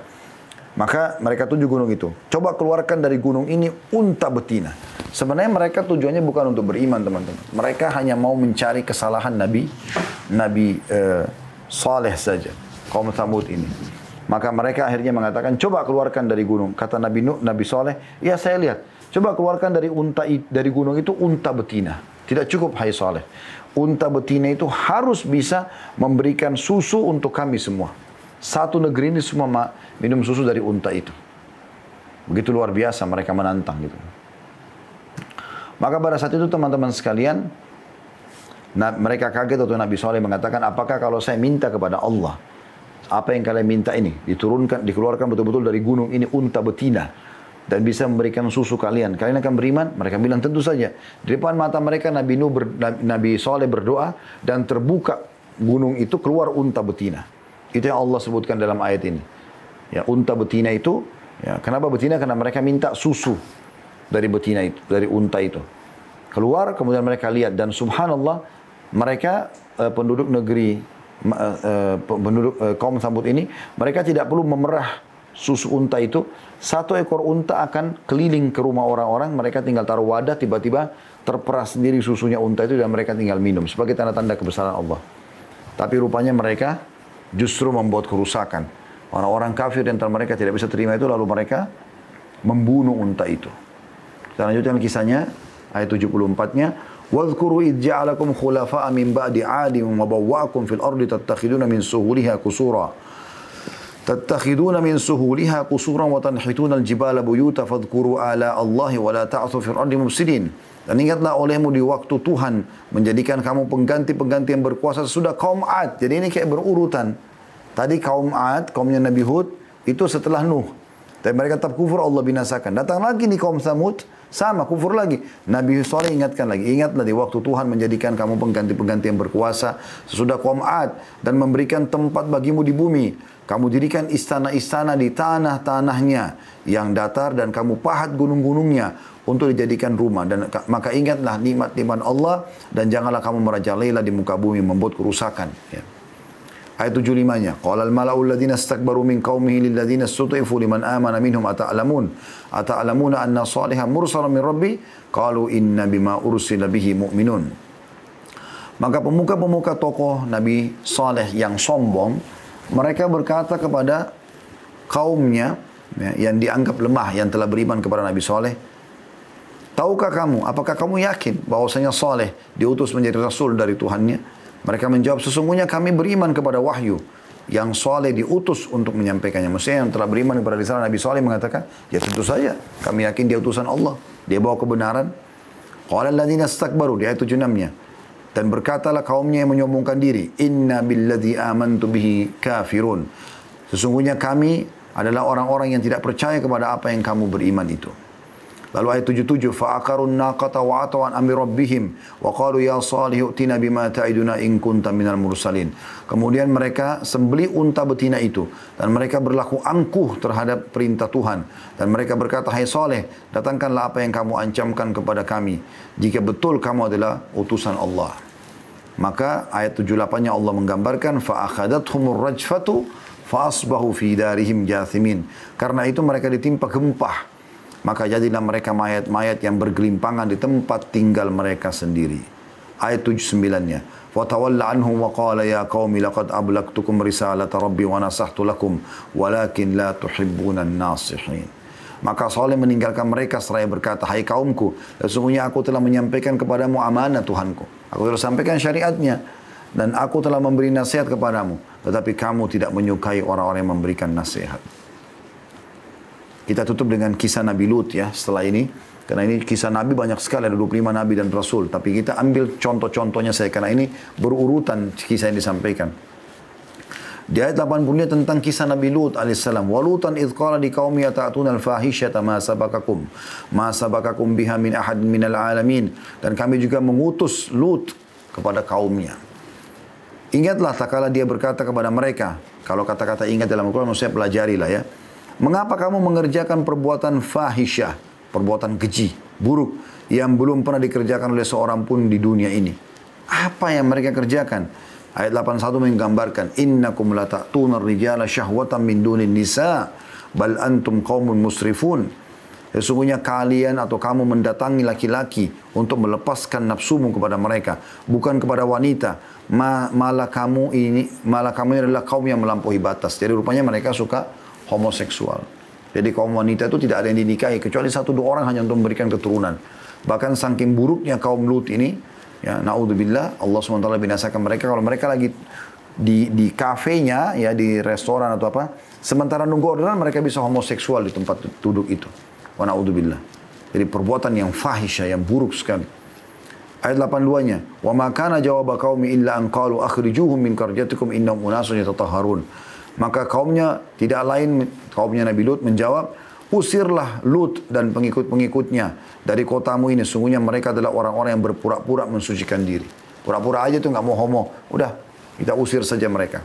Maka mereka tunjuk gunung itu. Coba keluarkan dari gunung ini unta betina. Sebenarnya mereka tujuannya bukan untuk beriman, teman-teman. Mereka hanya mau mencari kesalahan Nabi Saleh saja, kaum Thamud ini. Maka mereka akhirnya mengatakan, coba keluarkan dari gunung. Kata Nabi Saleh, ya saya lihat. Coba keluarkan dari gunung itu unta betina. Tidak cukup, hai Saleh. Unta betina itu harus bisa memberikan susu untuk kami semua. Satu negeri ini semua minum susu dari unta itu. Begitu luar biasa mereka menantang gitu. Maka pada saat itu teman-teman sekalian, mereka kaget atau Nabi Saleh mengatakan, apakah kalau saya minta kepada Allah, apa yang kalian minta ini dikeluarkan betul-betul dari gunung ini unta betina dan bisa memberikan susu kalian akan beriman? Mereka bilang tentu saja. Di depan mata mereka Nabi Saleh berdoa dan terbuka gunung itu, keluar unta betina. Itu yang Allah sebutkan dalam ayat ini. Ya, unta betina itu, ya, kenapa betina? Karena mereka minta susu dari betina itu, dari unta itu. Keluar, kemudian mereka lihat dan subhanallah mereka penduduk negeri kaum Thamud ini, mereka tidak perlu memerah susu unta itu, satu ekor unta akan keliling ke rumah orang-orang, mereka tinggal taruh wadah, tiba-tiba terperas sendiri susunya unta itu dan mereka tinggal minum sebagai tanda-tanda kebesaran Allah. Tapi rupanya mereka justru membuat kerusakan. Orang-orang kafir di antara mereka tidak bisa terima itu, lalu mereka membunuh unta itu. Kita lanjutkan kisahnya, ayat 74-nya. وَاذْكُرُوا إِذْ جَعَلَكُمْ خُلَفَاءَ مِنْ بَعْدِ عَادٍ وَبَوَّأَكُمْ فِي الْأَرْضِ تَتَّخِذُونَ مِنْ سُهُولِهَا قُصُورًا وَتَنْحِتُونَ الْجِبَالَ بُيُوتًا فَاذْكُرُوا آلَاءَ اللَّهِ وَلَا تَعْثُوا فِي الْأَرْضِ مُفْسِدِينَ. Dan ingatlah olehmu di waktu Tuhan menjadikan kamu pengganti-pengganti yang berkuasa sesudah kaum Ad. Jadi ini kayak berurutan. Tadi kaum Ad, kaumnya Nabi Hud, itu setelah Nuh. Tapi mereka tetap kufur, Allah binasakan. Datang lagi nih kaum Samud, sama kufur lagi. Nabi Saleh ingatkan lagi, ingatlah di waktu Tuhan menjadikan kamu pengganti-pengganti yang berkuasa sesudah kaum Ad dan memberikan tempat bagimu di bumi. Kamu dirikan istana-istana di tanah-tanahnya yang datar dan kamu pahat gunung-gunungnya untuk dijadikan rumah. Dan maka ingatlah nikmat-nikmat Allah dan janganlah kamu merajalela di muka bumi membuat kerusakan. Ya. Ayat 75-nya. Qala al-mala'u alladhina istakbaru min qaumihi lilladhina istud'ifu liman amana minhum ata'lamuna anna salihan mursalan min rabbi qalu inna bima ursila bihi mu'minun. Maka pemuka-pemuka tokoh Nabi Saleh yang sombong, mereka berkata kepada kaumnya ya, yang dianggap lemah, yang telah beriman kepada Nabi Saleh, tahukah kamu, apakah kamu yakin bahwasanya Saleh diutus menjadi rasul dari Tuhannya? Mereka menjawab, sesungguhnya kami beriman kepada wahyu yang Saleh diutus untuk menyampaikannya. Maksudnya yang telah beriman kepada risalah Nabi Saleh mengatakan, ya tentu saja kami yakin dia utusan Allah, dia bawa kebenaran. Qala alladziina istakbaru di ayat 76-nya. Dan berkatalah kaumnya yang menyombongkan diri, inna billadzi amantu bihi kafirun. Sesungguhnya kami adalah orang-orang yang tidak percaya kepada apa yang kamu beriman itu. Lalu ayat 77, fa'akarun naqata wa'atu an amri rabbihim wa qalu ya Salih utina bima ta'iduna in kunta minal mursalin. Kemudian mereka sembelih unta betina itu dan mereka berlaku angkuh terhadap perintah Tuhan dan mereka berkata, hai Saleh, datangkanlah apa yang kamu ancamkan kepada kami jika betul kamu adalah utusan Allah. Maka ayat 78-nya Allah menggambarkan fa'akhadathumur rajfatu fa'asbahu fi darihim jathimin. Karena itu mereka ditimpa gempa. Maka jadilah mereka mayat-mayat yang bergelimpangan di tempat tinggal mereka sendiri. Ayat 79-nya. وَتَوَلَّ عَنْهُمْ وَقَالَ يَا قَوْمِ لَقَدْ أَبْلَغْتُكُمْ رِسَالَةَ رَبِّي وَنَصَحْتُ لَكُمْ وَلَكِنْ لَا تُحِبُّونَ النَّاصِحِينَ. Maka Saleh meninggalkan mereka seraya berkata, hai kaumku, sesungguhnya aku telah menyampaikan kepadamu amanah Tuhanku. Aku telah sampaikan syariatnya. Dan aku telah memberi nasihat kepadamu. Tetapi kamu tidak menyukai orang-orang yang memberikan nasihat. Kita tutup dengan kisah Nabi Lut ya setelah ini. Karena ini kisah Nabi banyak sekali, ada 25 Nabi dan Rasul. Tapi kita ambil contoh-contohnya saya, karena ini berurutan kisah yang disampaikan. Di ayat 80-nya tentang kisah Nabi Lut alaihissalam. Walutan idh qala di qaumi ata'atuna al-fahishata ma sabakakum biha min ahad minal alamin. Dan kami juga mengutus Lut kepada kaumnya. Ingatlah tak kala dia berkata kepada mereka. Kalau kata-kata ingat dalam Al-Quran maksudnya pelajarilah ya. Mengapa kamu mengerjakan perbuatan fahisyah, perbuatan keji, buruk, yang belum pernah dikerjakan oleh seorang pun di dunia ini? Apa yang mereka kerjakan? Ayat 81 menggambarkan, innakum la ta'tuna ar-rijala syahwatan min dunin nisa, bal antum qaumun musrifun. Sesungguhnya kalian atau kamu mendatangi laki-laki untuk melepaskan nafsumu kepada mereka, bukan kepada wanita. Malah kamu ini adalah kaum yang melampaui batas. Jadi rupanya mereka suka homoseksual. Jadi kaum wanita itu tidak ada yang dinikahi kecuali 1-2 orang hanya untuk memberikan keturunan. Bahkan saking buruknya kaum Lut ini, ya naudzubillah, Allah SWT binasakan mereka kalau mereka lagi di kafenya ya, di restoran atau apa, sementara nunggu orderan mereka bisa homoseksual di tempat duduk itu. Wa naudzubillah. Jadi perbuatan yang fahisyah, yang buruk sekali. Ayat 82-nya, wa ma kana jawaba qaumi illa an qalu akhrijuhum min qaryatikum innahum unasun yatatahharun. Maka kaumnya Nabi Lut menjawab, usirlah Lut dan pengikut-pengikutnya dari kotamu ini. Sungguhnya mereka adalah orang-orang yang berpura-pura mensucikan diri. Pura-pura aja tuh nggak mau homo. Udah, kita usir saja mereka.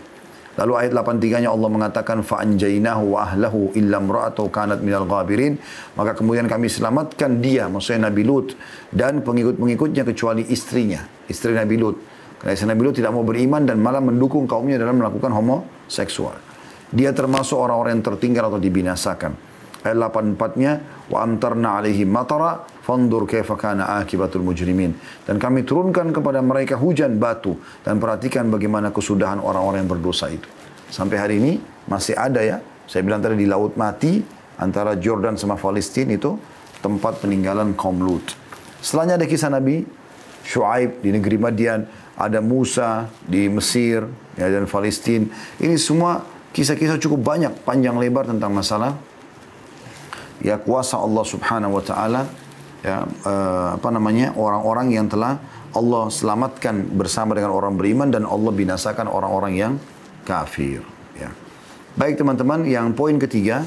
Lalu ayat 83-nya Allah mengatakan, فَأَنْجَيْنَاهُ وَأَهْلَهُ إِلَّا امْرَأَتَهُ كَانَتْ مِنَ الْغَابِرِينَ. Maka kemudian kami selamatkan dia, maksudnya Nabi Lut, dan pengikut-pengikutnya kecuali istrinya, istri Nabi Lut. Karena istri Nabi Lut tidak mau beriman dan malah mendukung kaumnya dalam melakukan homoseksual. dia termasuk orang-orang yang tertinggal atau dibinasakan. Ayat 84-nya, wa amtarna alaihim matara fandur kaifa kana akibatul mujrimin. Dan kami turunkan kepada mereka hujan batu dan perhatikan bagaimana kesudahan orang-orang yang berdosa itu. Sampai hari ini masih ada ya. Saya bilang tadi di Laut Mati antara Jordan sama Palestina itu tempat peninggalan kaum Lut. Setelahnya ada kisah Nabi Shu'aib di negeri Madian, ada Musa di Mesir ya, dan Palestina. Ini semua kisah-kisah cukup banyak, panjang lebar tentang masalah ya kuasa Allah Subhanahu wa taala ya orang-orang yang telah Allah selamatkan bersama dengan orang beriman dan Allah binasakan orang-orang yang kafir ya. Baik teman-teman, yang poin ketiga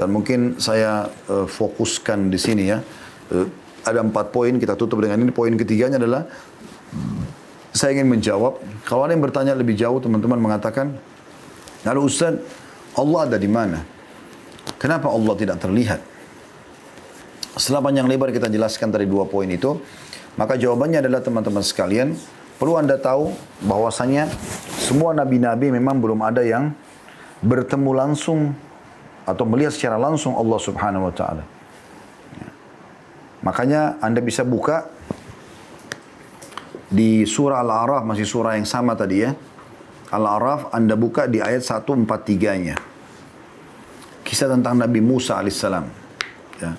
dan mungkin saya fokuskan di sini ya. Ada 4 poin, kita tutup dengan ini. Poin ketiganya adalah saya ingin menjawab, kalau ada yang bertanya lebih jauh, teman-teman mengatakan, lalu Ustaz, Allah ada di mana? Kenapa Allah tidak terlihat? Setelah panjang lebar kita jelaskan dari 2 poin itu, maka jawabannya adalah teman-teman sekalian, perlu Anda tahu bahwasanya semua nabi-nabi memang belum ada yang bertemu langsung atau melihat secara langsung Allah Subhanahu wa taala. Makanya Anda bisa buka di surah Al-A'raf, masih surah yang sama tadi ya. Al-A'raf Anda buka di ayat 143-nya. Kisah tentang Nabi Musa alaihissalam. Ya.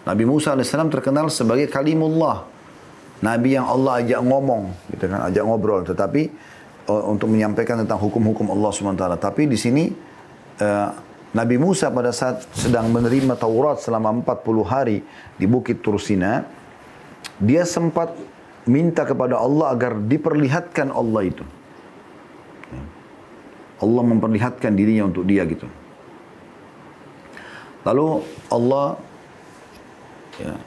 Nabi Musa alaihissalam terkenal sebagai kalimullah. Nabi yang Allah ajak ngomong, gitu kan, ajak ngobrol. Tetapi untuk menyampaikan tentang hukum-hukum Allah SWT. Tapi di sini Nabi Musa pada saat sedang menerima Taurat selama 40 hari di Bukit Tursina, dia sempat minta kepada Allah agar diperlihatkan Allah itu. Allah memperlihatkan dirinya untuk dia gitu. Lalu Allah ya,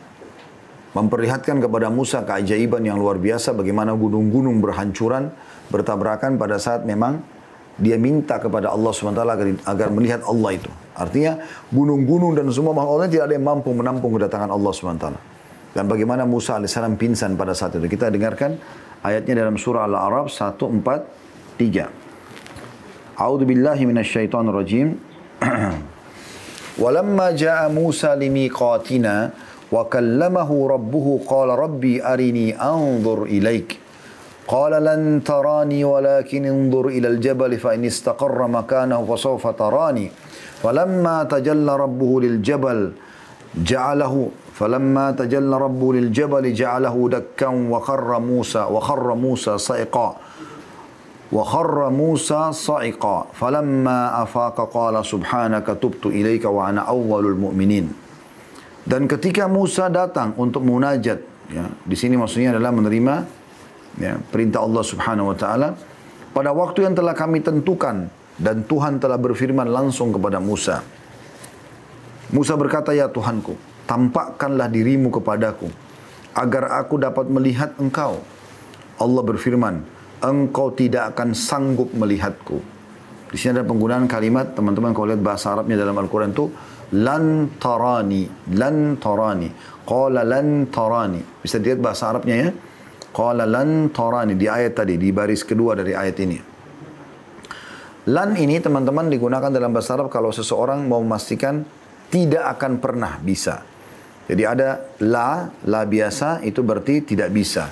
memperlihatkan kepada Musa keajaiban yang luar biasa, bagaimana gunung-gunung berhancuran, bertabrakan pada saat memang dia minta kepada Allah SWT agar melihat Allah itu. Artinya gunung-gunung dan semua makhluk Allah tidak ada yang mampu menampung kedatangan Allah SWT. Dan bagaimana Musa AS pingsan pada saat itu. Kita dengarkan ayatnya dalam surah Al-A'raf 143. A'udzu billahi minasyaitonir rajim. Walamma jaa Musa limiqatina wa kallamahu rabbuhu qala rabbi arini anzur ilaik. قال لن تراني ولكن انظر إلى الجبل فإن استقر مكانه فسوف تراني فلما تجلى ربه للجبل جعله دكا وخر موسى صعقا فلما أفاق قال سبحانك تبت إليك وأنا أول المؤمنين. Dan ketika Musa datang untuk munajat, ya, di sini maksudnya adalah menerima ya, perintah Allah Subhanahu wa taala pada waktu yang telah kami tentukan, dan Tuhan telah berfirman langsung kepada Musa. Musa berkata, ya Tuhanku, tampakkanlah dirimu kepadaku agar aku dapat melihat engkau. Allah berfirman, engkau tidak akan sanggup melihatku. Di sini ada penggunaan kalimat, teman-teman kalau lihat bahasa Arabnya dalam Al-Quran itu lan tarani, qala lan tarani. Bisa dilihat bahasa Arabnya ya. Qala lan tarani di ayat tadi, di baris kedua dari ayat ini. Lan ini teman-teman digunakan dalam bahasa Arab kalau seseorang mau memastikan tidak akan pernah bisa. Jadi ada la biasa itu berarti tidak bisa.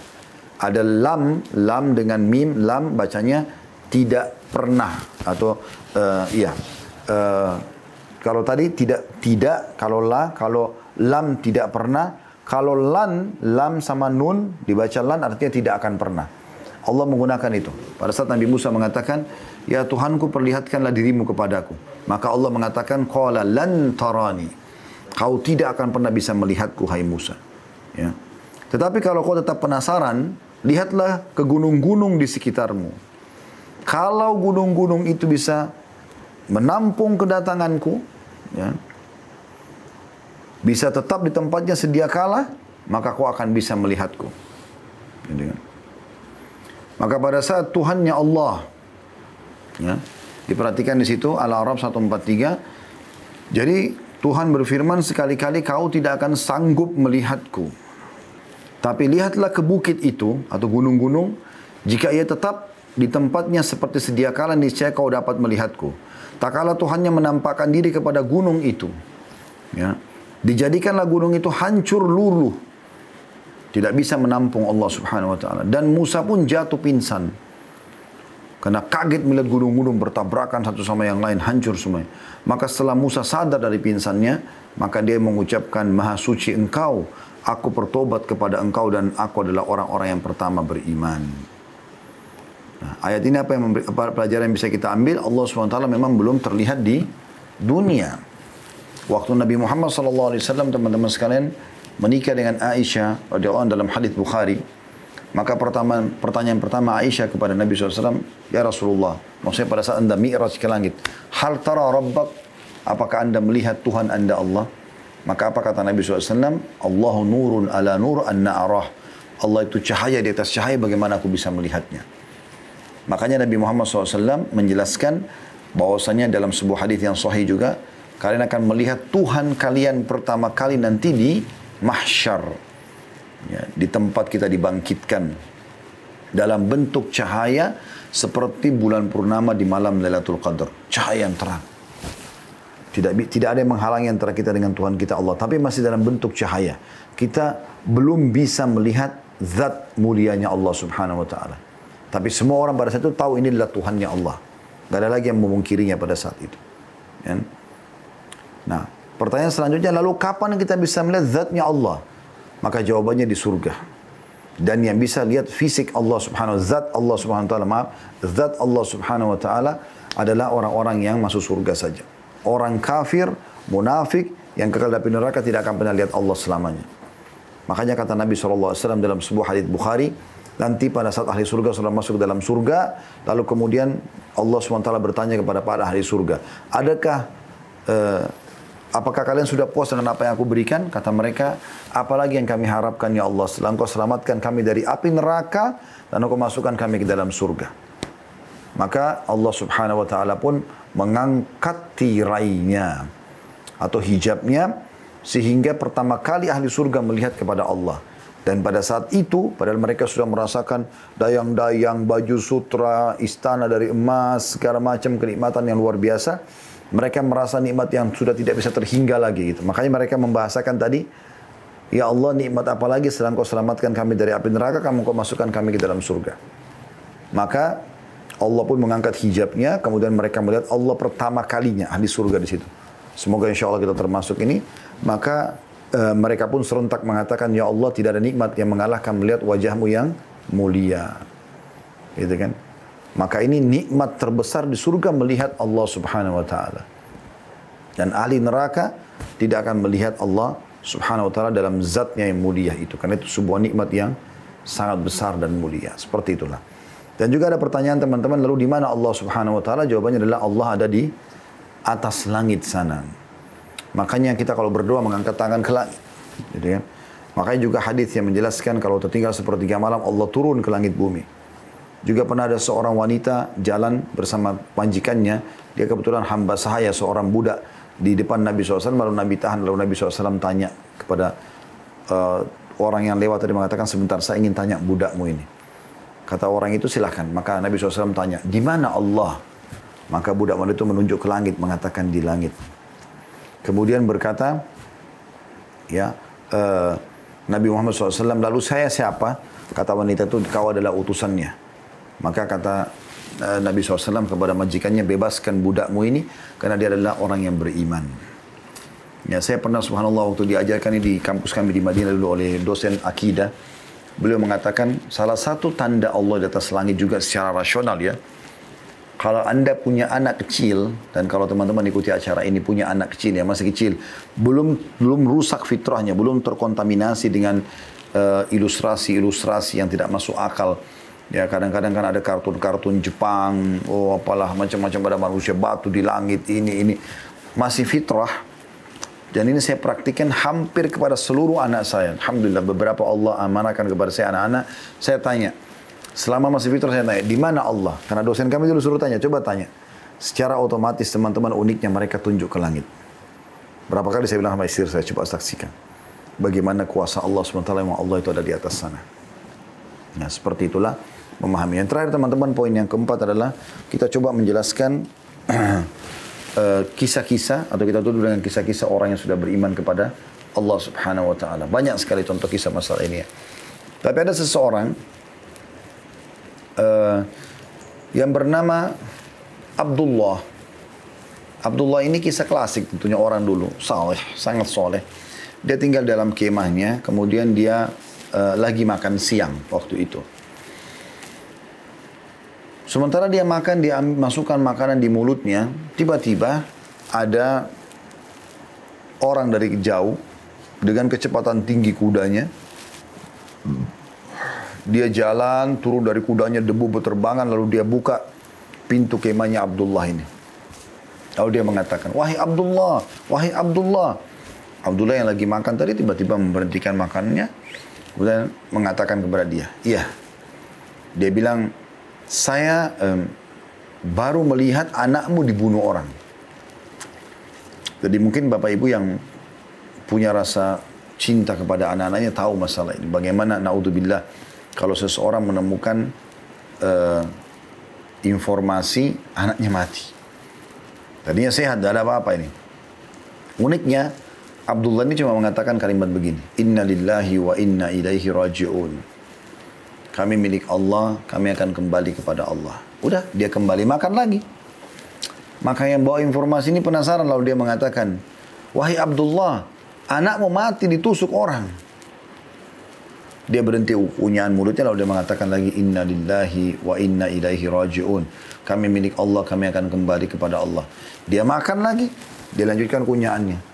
Ada lam dengan mim, lam bacanya tidak pernah atau kalau tadi tidak, kalau la, kalau lam tidak pernah. Kalau lam sama nun dibaca lan artinya tidak akan pernah. Allah menggunakan itu. Pada saat Nabi Musa mengatakan, ya Tuhanku perlihatkanlah dirimu kepadaku. Maka Allah mengatakan, qala lan tarani. Kau tidak akan pernah bisa melihatku, hai Musa. Ya. Tetapi kalau kau tetap penasaran, lihatlah ke gunung-gunung di sekitarmu. Kalau gunung-gunung itu bisa menampung kedatanganku, ya, bisa tetap di tempatnya sedia kala, maka kau akan bisa melihatku. Maka pada saat Tuhannya Allah, ya, diperhatikan di situ Al-A'raf 143. Jadi Tuhan berfirman, sekali-kali kau tidak akan sanggup melihatku. Tapi lihatlah ke bukit itu atau gunung-gunung, jika ia tetap di tempatnya seperti sedia kala, niscaya kau dapat melihatku. Tak kala Tuhannya menampakkan diri kepada gunung itu. Ya. Dijadikanlah gunung itu hancur luluh. Tidak bisa menampung Allah subhanahu wa ta'ala. Dan Musa pun jatuh pingsan. Karena kaget melihat gunung-gunung bertabrakan satu sama yang lain, hancur semuanya. Maka setelah Musa sadar dari pingsannya, maka dia mengucapkan, Maha suci engkau, aku bertobat kepada engkau dan aku adalah orang-orang yang pertama beriman. Nah, ayat ini apa pelajaran yang bisa kita ambil? Allah SWT memang belum terlihat di dunia. Waktu Nabi Muhammad SAW, teman-teman sekalian, menikah dengan Aisyah radhiyallahu anha dalam hadits Bukhari, maka pertanyaan pertama Aisyah kepada Nabi SAW, Ya Rasulullah, maksudnya pada saat anda mi'raj ke langit, hal tara rabbak, apakah anda melihat Tuhan anda Allah? Maka apa kata Nabi SAW? Allahu nurun ala nur anna arah. Allah itu cahaya di atas cahaya, bagaimana aku bisa melihatnya? Makanya Nabi Muhammad SAW menjelaskan bahwasanya dalam sebuah hadis yang sahih juga, kalian akan melihat Tuhan kalian pertama kali nanti di mahsyar. Ya, di tempat kita dibangkitkan dalam bentuk cahaya seperti bulan purnama di malam Lailatul Qadar. Cahaya yang terang. Tidak ada yang menghalangi antara kita dengan Tuhan kita Allah. Tapi masih dalam bentuk cahaya. Kita belum bisa melihat zat mulianya Allah subhanahu wa ta'ala. Tapi semua orang pada saat itu tahu ini adalah Tuhannya Allah. Gak ada lagi yang memungkirinya pada saat itu. Ya? Nah, pertanyaan selanjutnya, lalu kapan kita bisa melihat zatnya Allah? Maka jawabannya di surga. Dan yang bisa lihat fisik Allah subhanahu wa ta'ala, zat Allah subhanahu wa ta'ala, zat Allah subhanahu wa ta'ala adalah orang-orang yang masuk surga saja. Orang kafir, munafik, yang kekal di neraka tidak akan pernah lihat Allah selamanya. Makanya kata Nabi SAW dalam sebuah hadits Bukhari, nanti pada saat ahli surga sudah masuk ke dalam surga, lalu kemudian Allah SWT bertanya kepada para ahli surga, apakah kalian sudah puas dengan apa yang aku berikan? Kata mereka, apalagi yang kami harapkan ya Allah, setelah engkau selamatkan kami dari api neraka, dan engkau masukkan kami ke dalam surga. Maka Allah subhanahu wa ta'ala pun mengangkat tirainya, atau hijabnya, sehingga pertama kali ahli surga melihat kepada Allah. Dan pada saat itu, padahal mereka sudah merasakan dayang-dayang, baju sutra, istana dari emas, segala macam kenikmatan yang luar biasa. Mereka merasa nikmat yang sudah tidak bisa terhingga lagi. Gitu. Makanya mereka membahasakan tadi, Ya Allah, nikmat apa lagi setelah Engkau selamatkan kami dari api neraka, Engkau masukkan kami ke dalam surga. Maka Allah pun mengangkat hijabnya, kemudian mereka melihat Allah pertama kalinya, ahli surga di situ. Semoga insya Allah kita termasuk ini. Maka mereka pun serentak mengatakan, Ya Allah, tidak ada nikmat yang mengalahkan melihat wajahmu yang mulia. Gitu kan? Maka ini nikmat terbesar di surga melihat Allah subhanahu wa ta'ala. Dan ahli neraka tidak akan melihat Allah subhanahu wa ta'ala dalam zatnya yang mulia itu. Karena itu sebuah nikmat yang sangat besar dan mulia. Seperti itulah. Dan juga ada pertanyaan teman-teman, lalu di mana Allah subhanahu wa ta'ala? Jawabannya adalah Allah ada di atas langit sana. Makanya kita kalau berdoa mengangkat tangan ke langit. Gitu kan? Makanya juga hadis yang menjelaskan kalau tertinggal sepertiga malam Allah turun ke langit bumi. Juga pernah ada seorang wanita jalan bersama majikannya. Dia kebetulan hamba sahaya, seorang budak di depan Nabi SAW. Lalu Nabi tahan, lalu Nabi SAW tanya kepada orang yang lewat tadi, mengatakan, sebentar saya ingin tanya budakmu ini. Kata orang itu, silahkan. Maka Nabi SAW tanya, di mana Allah? Maka budak wanita itu menunjuk ke langit, mengatakan di langit. Kemudian berkata, Nabi Muhammad SAW, lalu saya siapa? Kata wanita itu, kau adalah utusannya. Maka kata Nabi SAW kepada majikannya, bebaskan budakmu ini, karena dia adalah orang yang beriman. Ya, saya pernah subhanallah waktu diajarkan ini di kampus kami di Madinah dulu oleh dosen akidah. Beliau mengatakan, salah satu tanda Allah di atas langit juga secara rasional ya. Kalau Anda punya anak kecil, dan kalau teman-teman ikuti acara ini punya anak kecil ya, masih kecil, belum rusak fitrahnya, belum terkontaminasi dengan ilustrasi-ilustrasi yang tidak masuk akal. Ya, kadang-kadang kan ada kartun-kartun Jepang, apalah macam-macam pada manusia, batu di langit, ini. Masih fitrah. Dan ini saya praktikkan hampir kepada seluruh anak saya. Alhamdulillah, beberapa Allah amanahkan kepada saya anak-anak. Saya tanya, selama masih fitrah saya tanya, di mana Allah? Karena dosen kami dulu suruh tanya, coba tanya. Secara otomatis teman-teman uniknya mereka tunjuk ke langit. Berapa kali saya bilang sama istri saya, coba saksikan. Bagaimana kuasa Allah SWT, memang Allah itu ada di atas sana. Nah, seperti itulah memahami. Yang terakhir teman-teman, poin yang keempat adalah kita coba menjelaskan kisah-kisah atau kita tutup dengan kisah-kisah orang yang sudah beriman kepada Allah Subhanahu wa taala. Banyak sekali contoh kisah masalah ini ya. Tapi ada seseorang yang bernama Abdullah. Abdullah ini kisah klasik tentunya orang dulu, saleh, sangat soleh. Dia tinggal dalam kemahnya, kemudian dia lagi makan siang waktu itu. Sementara dia makan, dia masukkan makanan di mulutnya, tiba-tiba ada orang dari jauh dengan kecepatan tinggi kudanya. Dia jalan, turun dari kudanya, debu berterbangan, lalu dia buka pintu kemahnya Abdullah ini. Lalu dia mengatakan, wahai Abdullah, wahai Abdullah. Abdullah yang lagi makan tadi tiba-tiba memberhentikan makanannya, kemudian mengatakan kepada dia, iya. Dia bilang, saya baru melihat anakmu dibunuh orang. Jadi mungkin Bapak Ibu yang punya rasa cinta kepada anak-anaknya tahu masalah ini. Bagaimana naudzubillah kalau seseorang menemukan informasi anaknya mati. Tadinya sehat, tidak ada apa-apa ini. Uniknya Abdullah ini cuma mengatakan kalimat begini, Inna lillahi wa inna ilaihi raji'un. Kami milik Allah, kami akan kembali kepada Allah. Udah, dia kembali makan lagi. Maka yang bawa informasi ini penasaran, lalu dia mengatakan, wahai Abdullah, anakmu mati ditusuk orang. Dia berhenti unyahan mulutnya, lalu dia mengatakan lagi, Inna lillahi wa inna ilaihi raji'un. Kami milik Allah, kami akan kembali kepada Allah. Dia makan lagi, dia lanjutkan kunyahannya.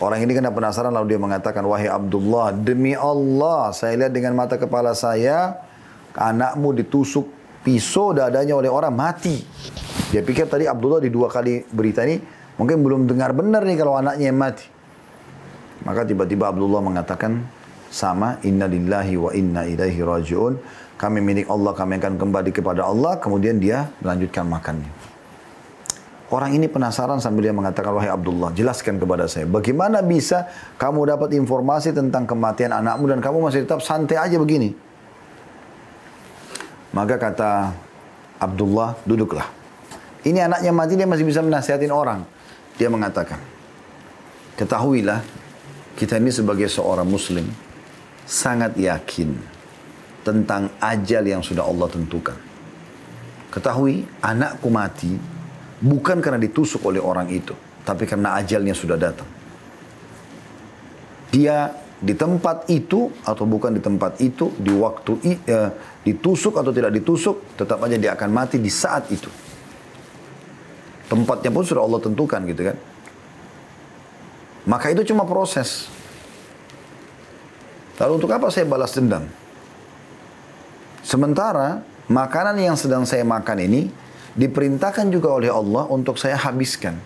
Orang ini kena penasaran lalu dia mengatakan, wahai Abdullah, demi Allah, saya lihat dengan mata kepala saya, anakmu ditusuk pisau dadanya oleh orang, mati. Dia pikir tadi Abdullah di dua kali berita ini, mungkin belum dengar benar nih kalau anaknya yang mati. Maka tiba-tiba Abdullah mengatakan, sama, inna lillahi wa inna ilaihi raji'un. Kami milik Allah, kami akan kembali kepada Allah. Kemudian dia melanjutkan makannya. Orang ini penasaran sambil dia mengatakan, wahai Abdullah, jelaskan kepada saya, bagaimana bisa kamu dapat informasi tentang kematian anakmu dan kamu masih tetap santai aja begini? Maka kata Abdullah, duduklah. Ini anaknya mati, dia masih bisa menasihatin orang. Dia mengatakan, ketahuilah, kita ini sebagai seorang muslim, sangat yakin tentang ajal yang sudah Allah tentukan. Ketahui, anakku mati, bukan karena ditusuk oleh orang itu, tapi karena ajalnya sudah datang. Dia di tempat itu atau bukan di tempat itu, di waktu ditusuk atau tidak ditusuk, tetap aja dia akan mati di saat itu. Tempatnya pun sudah Allah tentukan gitu kan. Maka itu cuma proses. Lalu untuk apa saya balas dendam? Sementara makanan yang sedang saya makan ini diperintahkan juga oleh Allah untuk saya habiskan.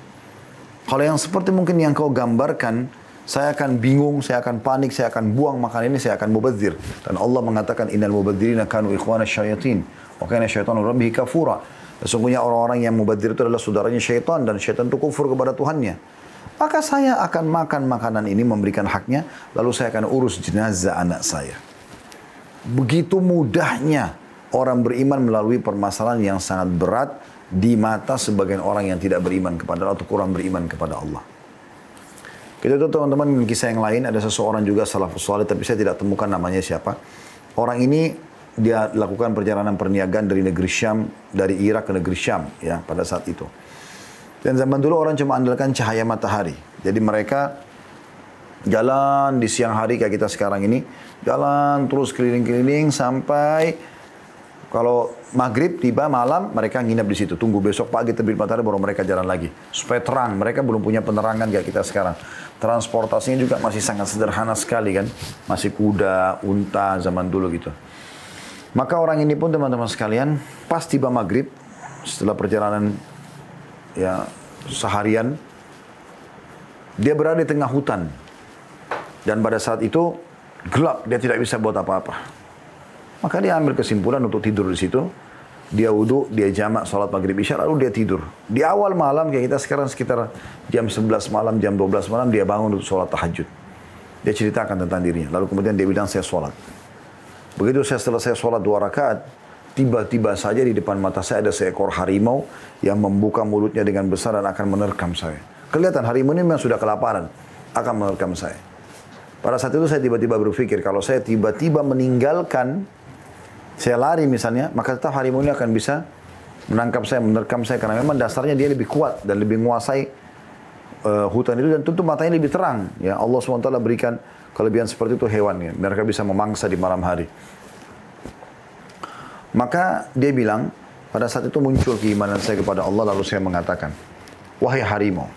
Kalau yang seperti mungkin yang kau gambarkan, saya akan bingung, saya akan panik, saya akan buang makan ini, saya akan mubadzir. Dan Allah mengatakan, innal mubadzirina kanu ikhwana syayatin, wa kana syaitanu rabbihi kafura. Sesungguhnya orang-orang yang mubadzir itu adalah saudaranya syaitan, dan syaitan itu kufur kepada Tuhannya. Maka saya akan makan makanan ini, memberikan haknya, lalu saya akan urus jenazah anak saya. Begitu mudahnya orang beriman melalui permasalahan yang sangat berat di mata sebagian orang yang tidak beriman kepada Allah atau kurang beriman kepada Allah. Kita tahu teman-teman dengan kisah yang lain, ada seseorang juga salafus saleh, tapi saya tidak temukan namanya siapa. Orang ini dia lakukan perjalanan perniagaan dari negeri Syam, dari Irak ke negeri Syam ya pada saat itu. Dan zaman dulu orang cuma andalkan cahaya matahari. Jadi mereka jalan di siang hari kayak kita sekarang ini, jalan terus keliling-keliling sampai kalau maghrib tiba malam, mereka nginap di situ. Tunggu besok pagi terbit matahari baru mereka jalan lagi. Supaya terang, mereka belum punya penerangan kayak kita sekarang. Transportasinya juga masih sangat sederhana sekali kan. Masih kuda, unta zaman dulu gitu. Maka orang ini pun teman-teman sekalian, pas tiba maghrib, setelah perjalanan ya seharian, dia berada di tengah hutan. Dan pada saat itu gelap, dia tidak bisa buat apa-apa. Maka dia ambil kesimpulan untuk tidur di situ. Dia wudhu, dia jamak salat maghrib isya, lalu dia tidur. Di awal malam, kayak kita sekarang sekitar jam 11 malam, jam 12 malam, dia bangun untuk salat tahajud. Dia ceritakan tentang dirinya. Lalu kemudian dia bilang, saya salat. Begitu saya selesai salat 2 rakaat, tiba-tiba saja di depan mata saya ada seekor harimau yang membuka mulutnya dengan besar dan akan menerkam saya. Kelihatan harimau ini memang sudah kelaparan, akan menerkam saya. Pada saat itu saya tiba-tiba berpikir, kalau saya tiba-tiba meninggalkan, saya lari misalnya, maka tetap harimau ini akan bisa menangkap saya, menerkam saya. Karena memang dasarnya dia lebih kuat dan lebih menguasai hutan itu. Dan tentu matanya lebih terang. Ya, Allah SWT berikan kelebihan seperti itu hewan. Ya. Mereka bisa memangsa di malam hari. Maka dia bilang, pada saat itu muncul keimanan saya kepada Allah, lalu saya mengatakan, wahai harimau.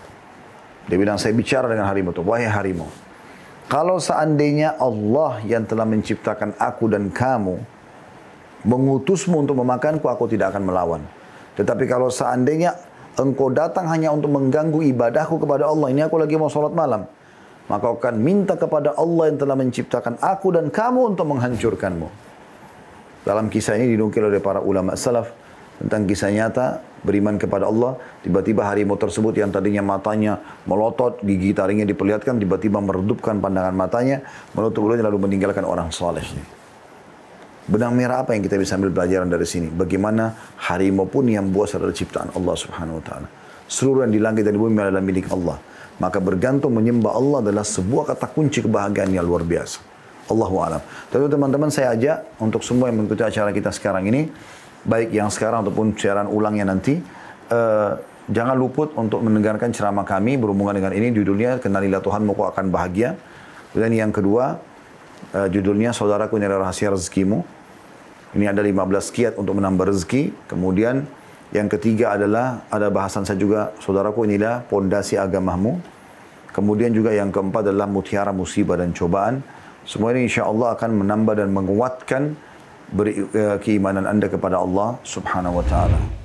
Dia bilang, saya bicara dengan harimau itu, wahai harimau. Kalau seandainya Allah yang telah menciptakan aku dan kamu mengutusmu untuk memakanku, aku tidak akan melawan. Tetapi kalau seandainya engkau datang hanya untuk mengganggu ibadahku kepada Allah, ini aku lagi mau sholat malam, maka aku akan minta kepada Allah yang telah menciptakan aku dan kamu untuk menghancurkanmu. Dalam kisah ini dinukil oleh para ulama salaf tentang kisah nyata beriman kepada Allah. Tiba-tiba harimau tersebut yang tadinya matanya melotot, gigi taringnya diperlihatkan, tiba-tiba meredupkan pandangan matanya, menutup mulutnya lalu meninggalkan orang saleh. Benang merah apa yang kita bisa ambil pelajaran dari sini? Bagaimana harimau pun yang buas adalah ciptaan Allah Subhanahu wa taala. Seluruh yang di langit dan di bumi adalah milik Allah. Maka bergantung menyembah Allah adalah sebuah kata kunci kebahagiaan yang luar biasa. Allahu a'lam. Tentu teman-teman saya ajak untuk semua yang mengikuti acara kita sekarang ini, baik yang sekarang ataupun siaran ulangnya nanti, jangan luput untuk mendengarkan ceramah kami berhubungan dengan ini. Judulnya Kenalilah Tuhanmu Kau Akan Bahagia. Dan yang kedua, judulnya Saudaraku Ini Adalah Rahasia Rezekimu. Ini ada 15 kiat untuk menambah rezeki. Kemudian yang ketiga adalah, ada bahasan saya juga, Saudaraku Inilah Pondasi Agamamu. Kemudian juga yang keempat adalah Mutiara Musibah dan Cobaan. Semua ini insya Allah akan menambah dan menguatkan keimanan Anda kepada Allah Subhanahu wa ta'ala.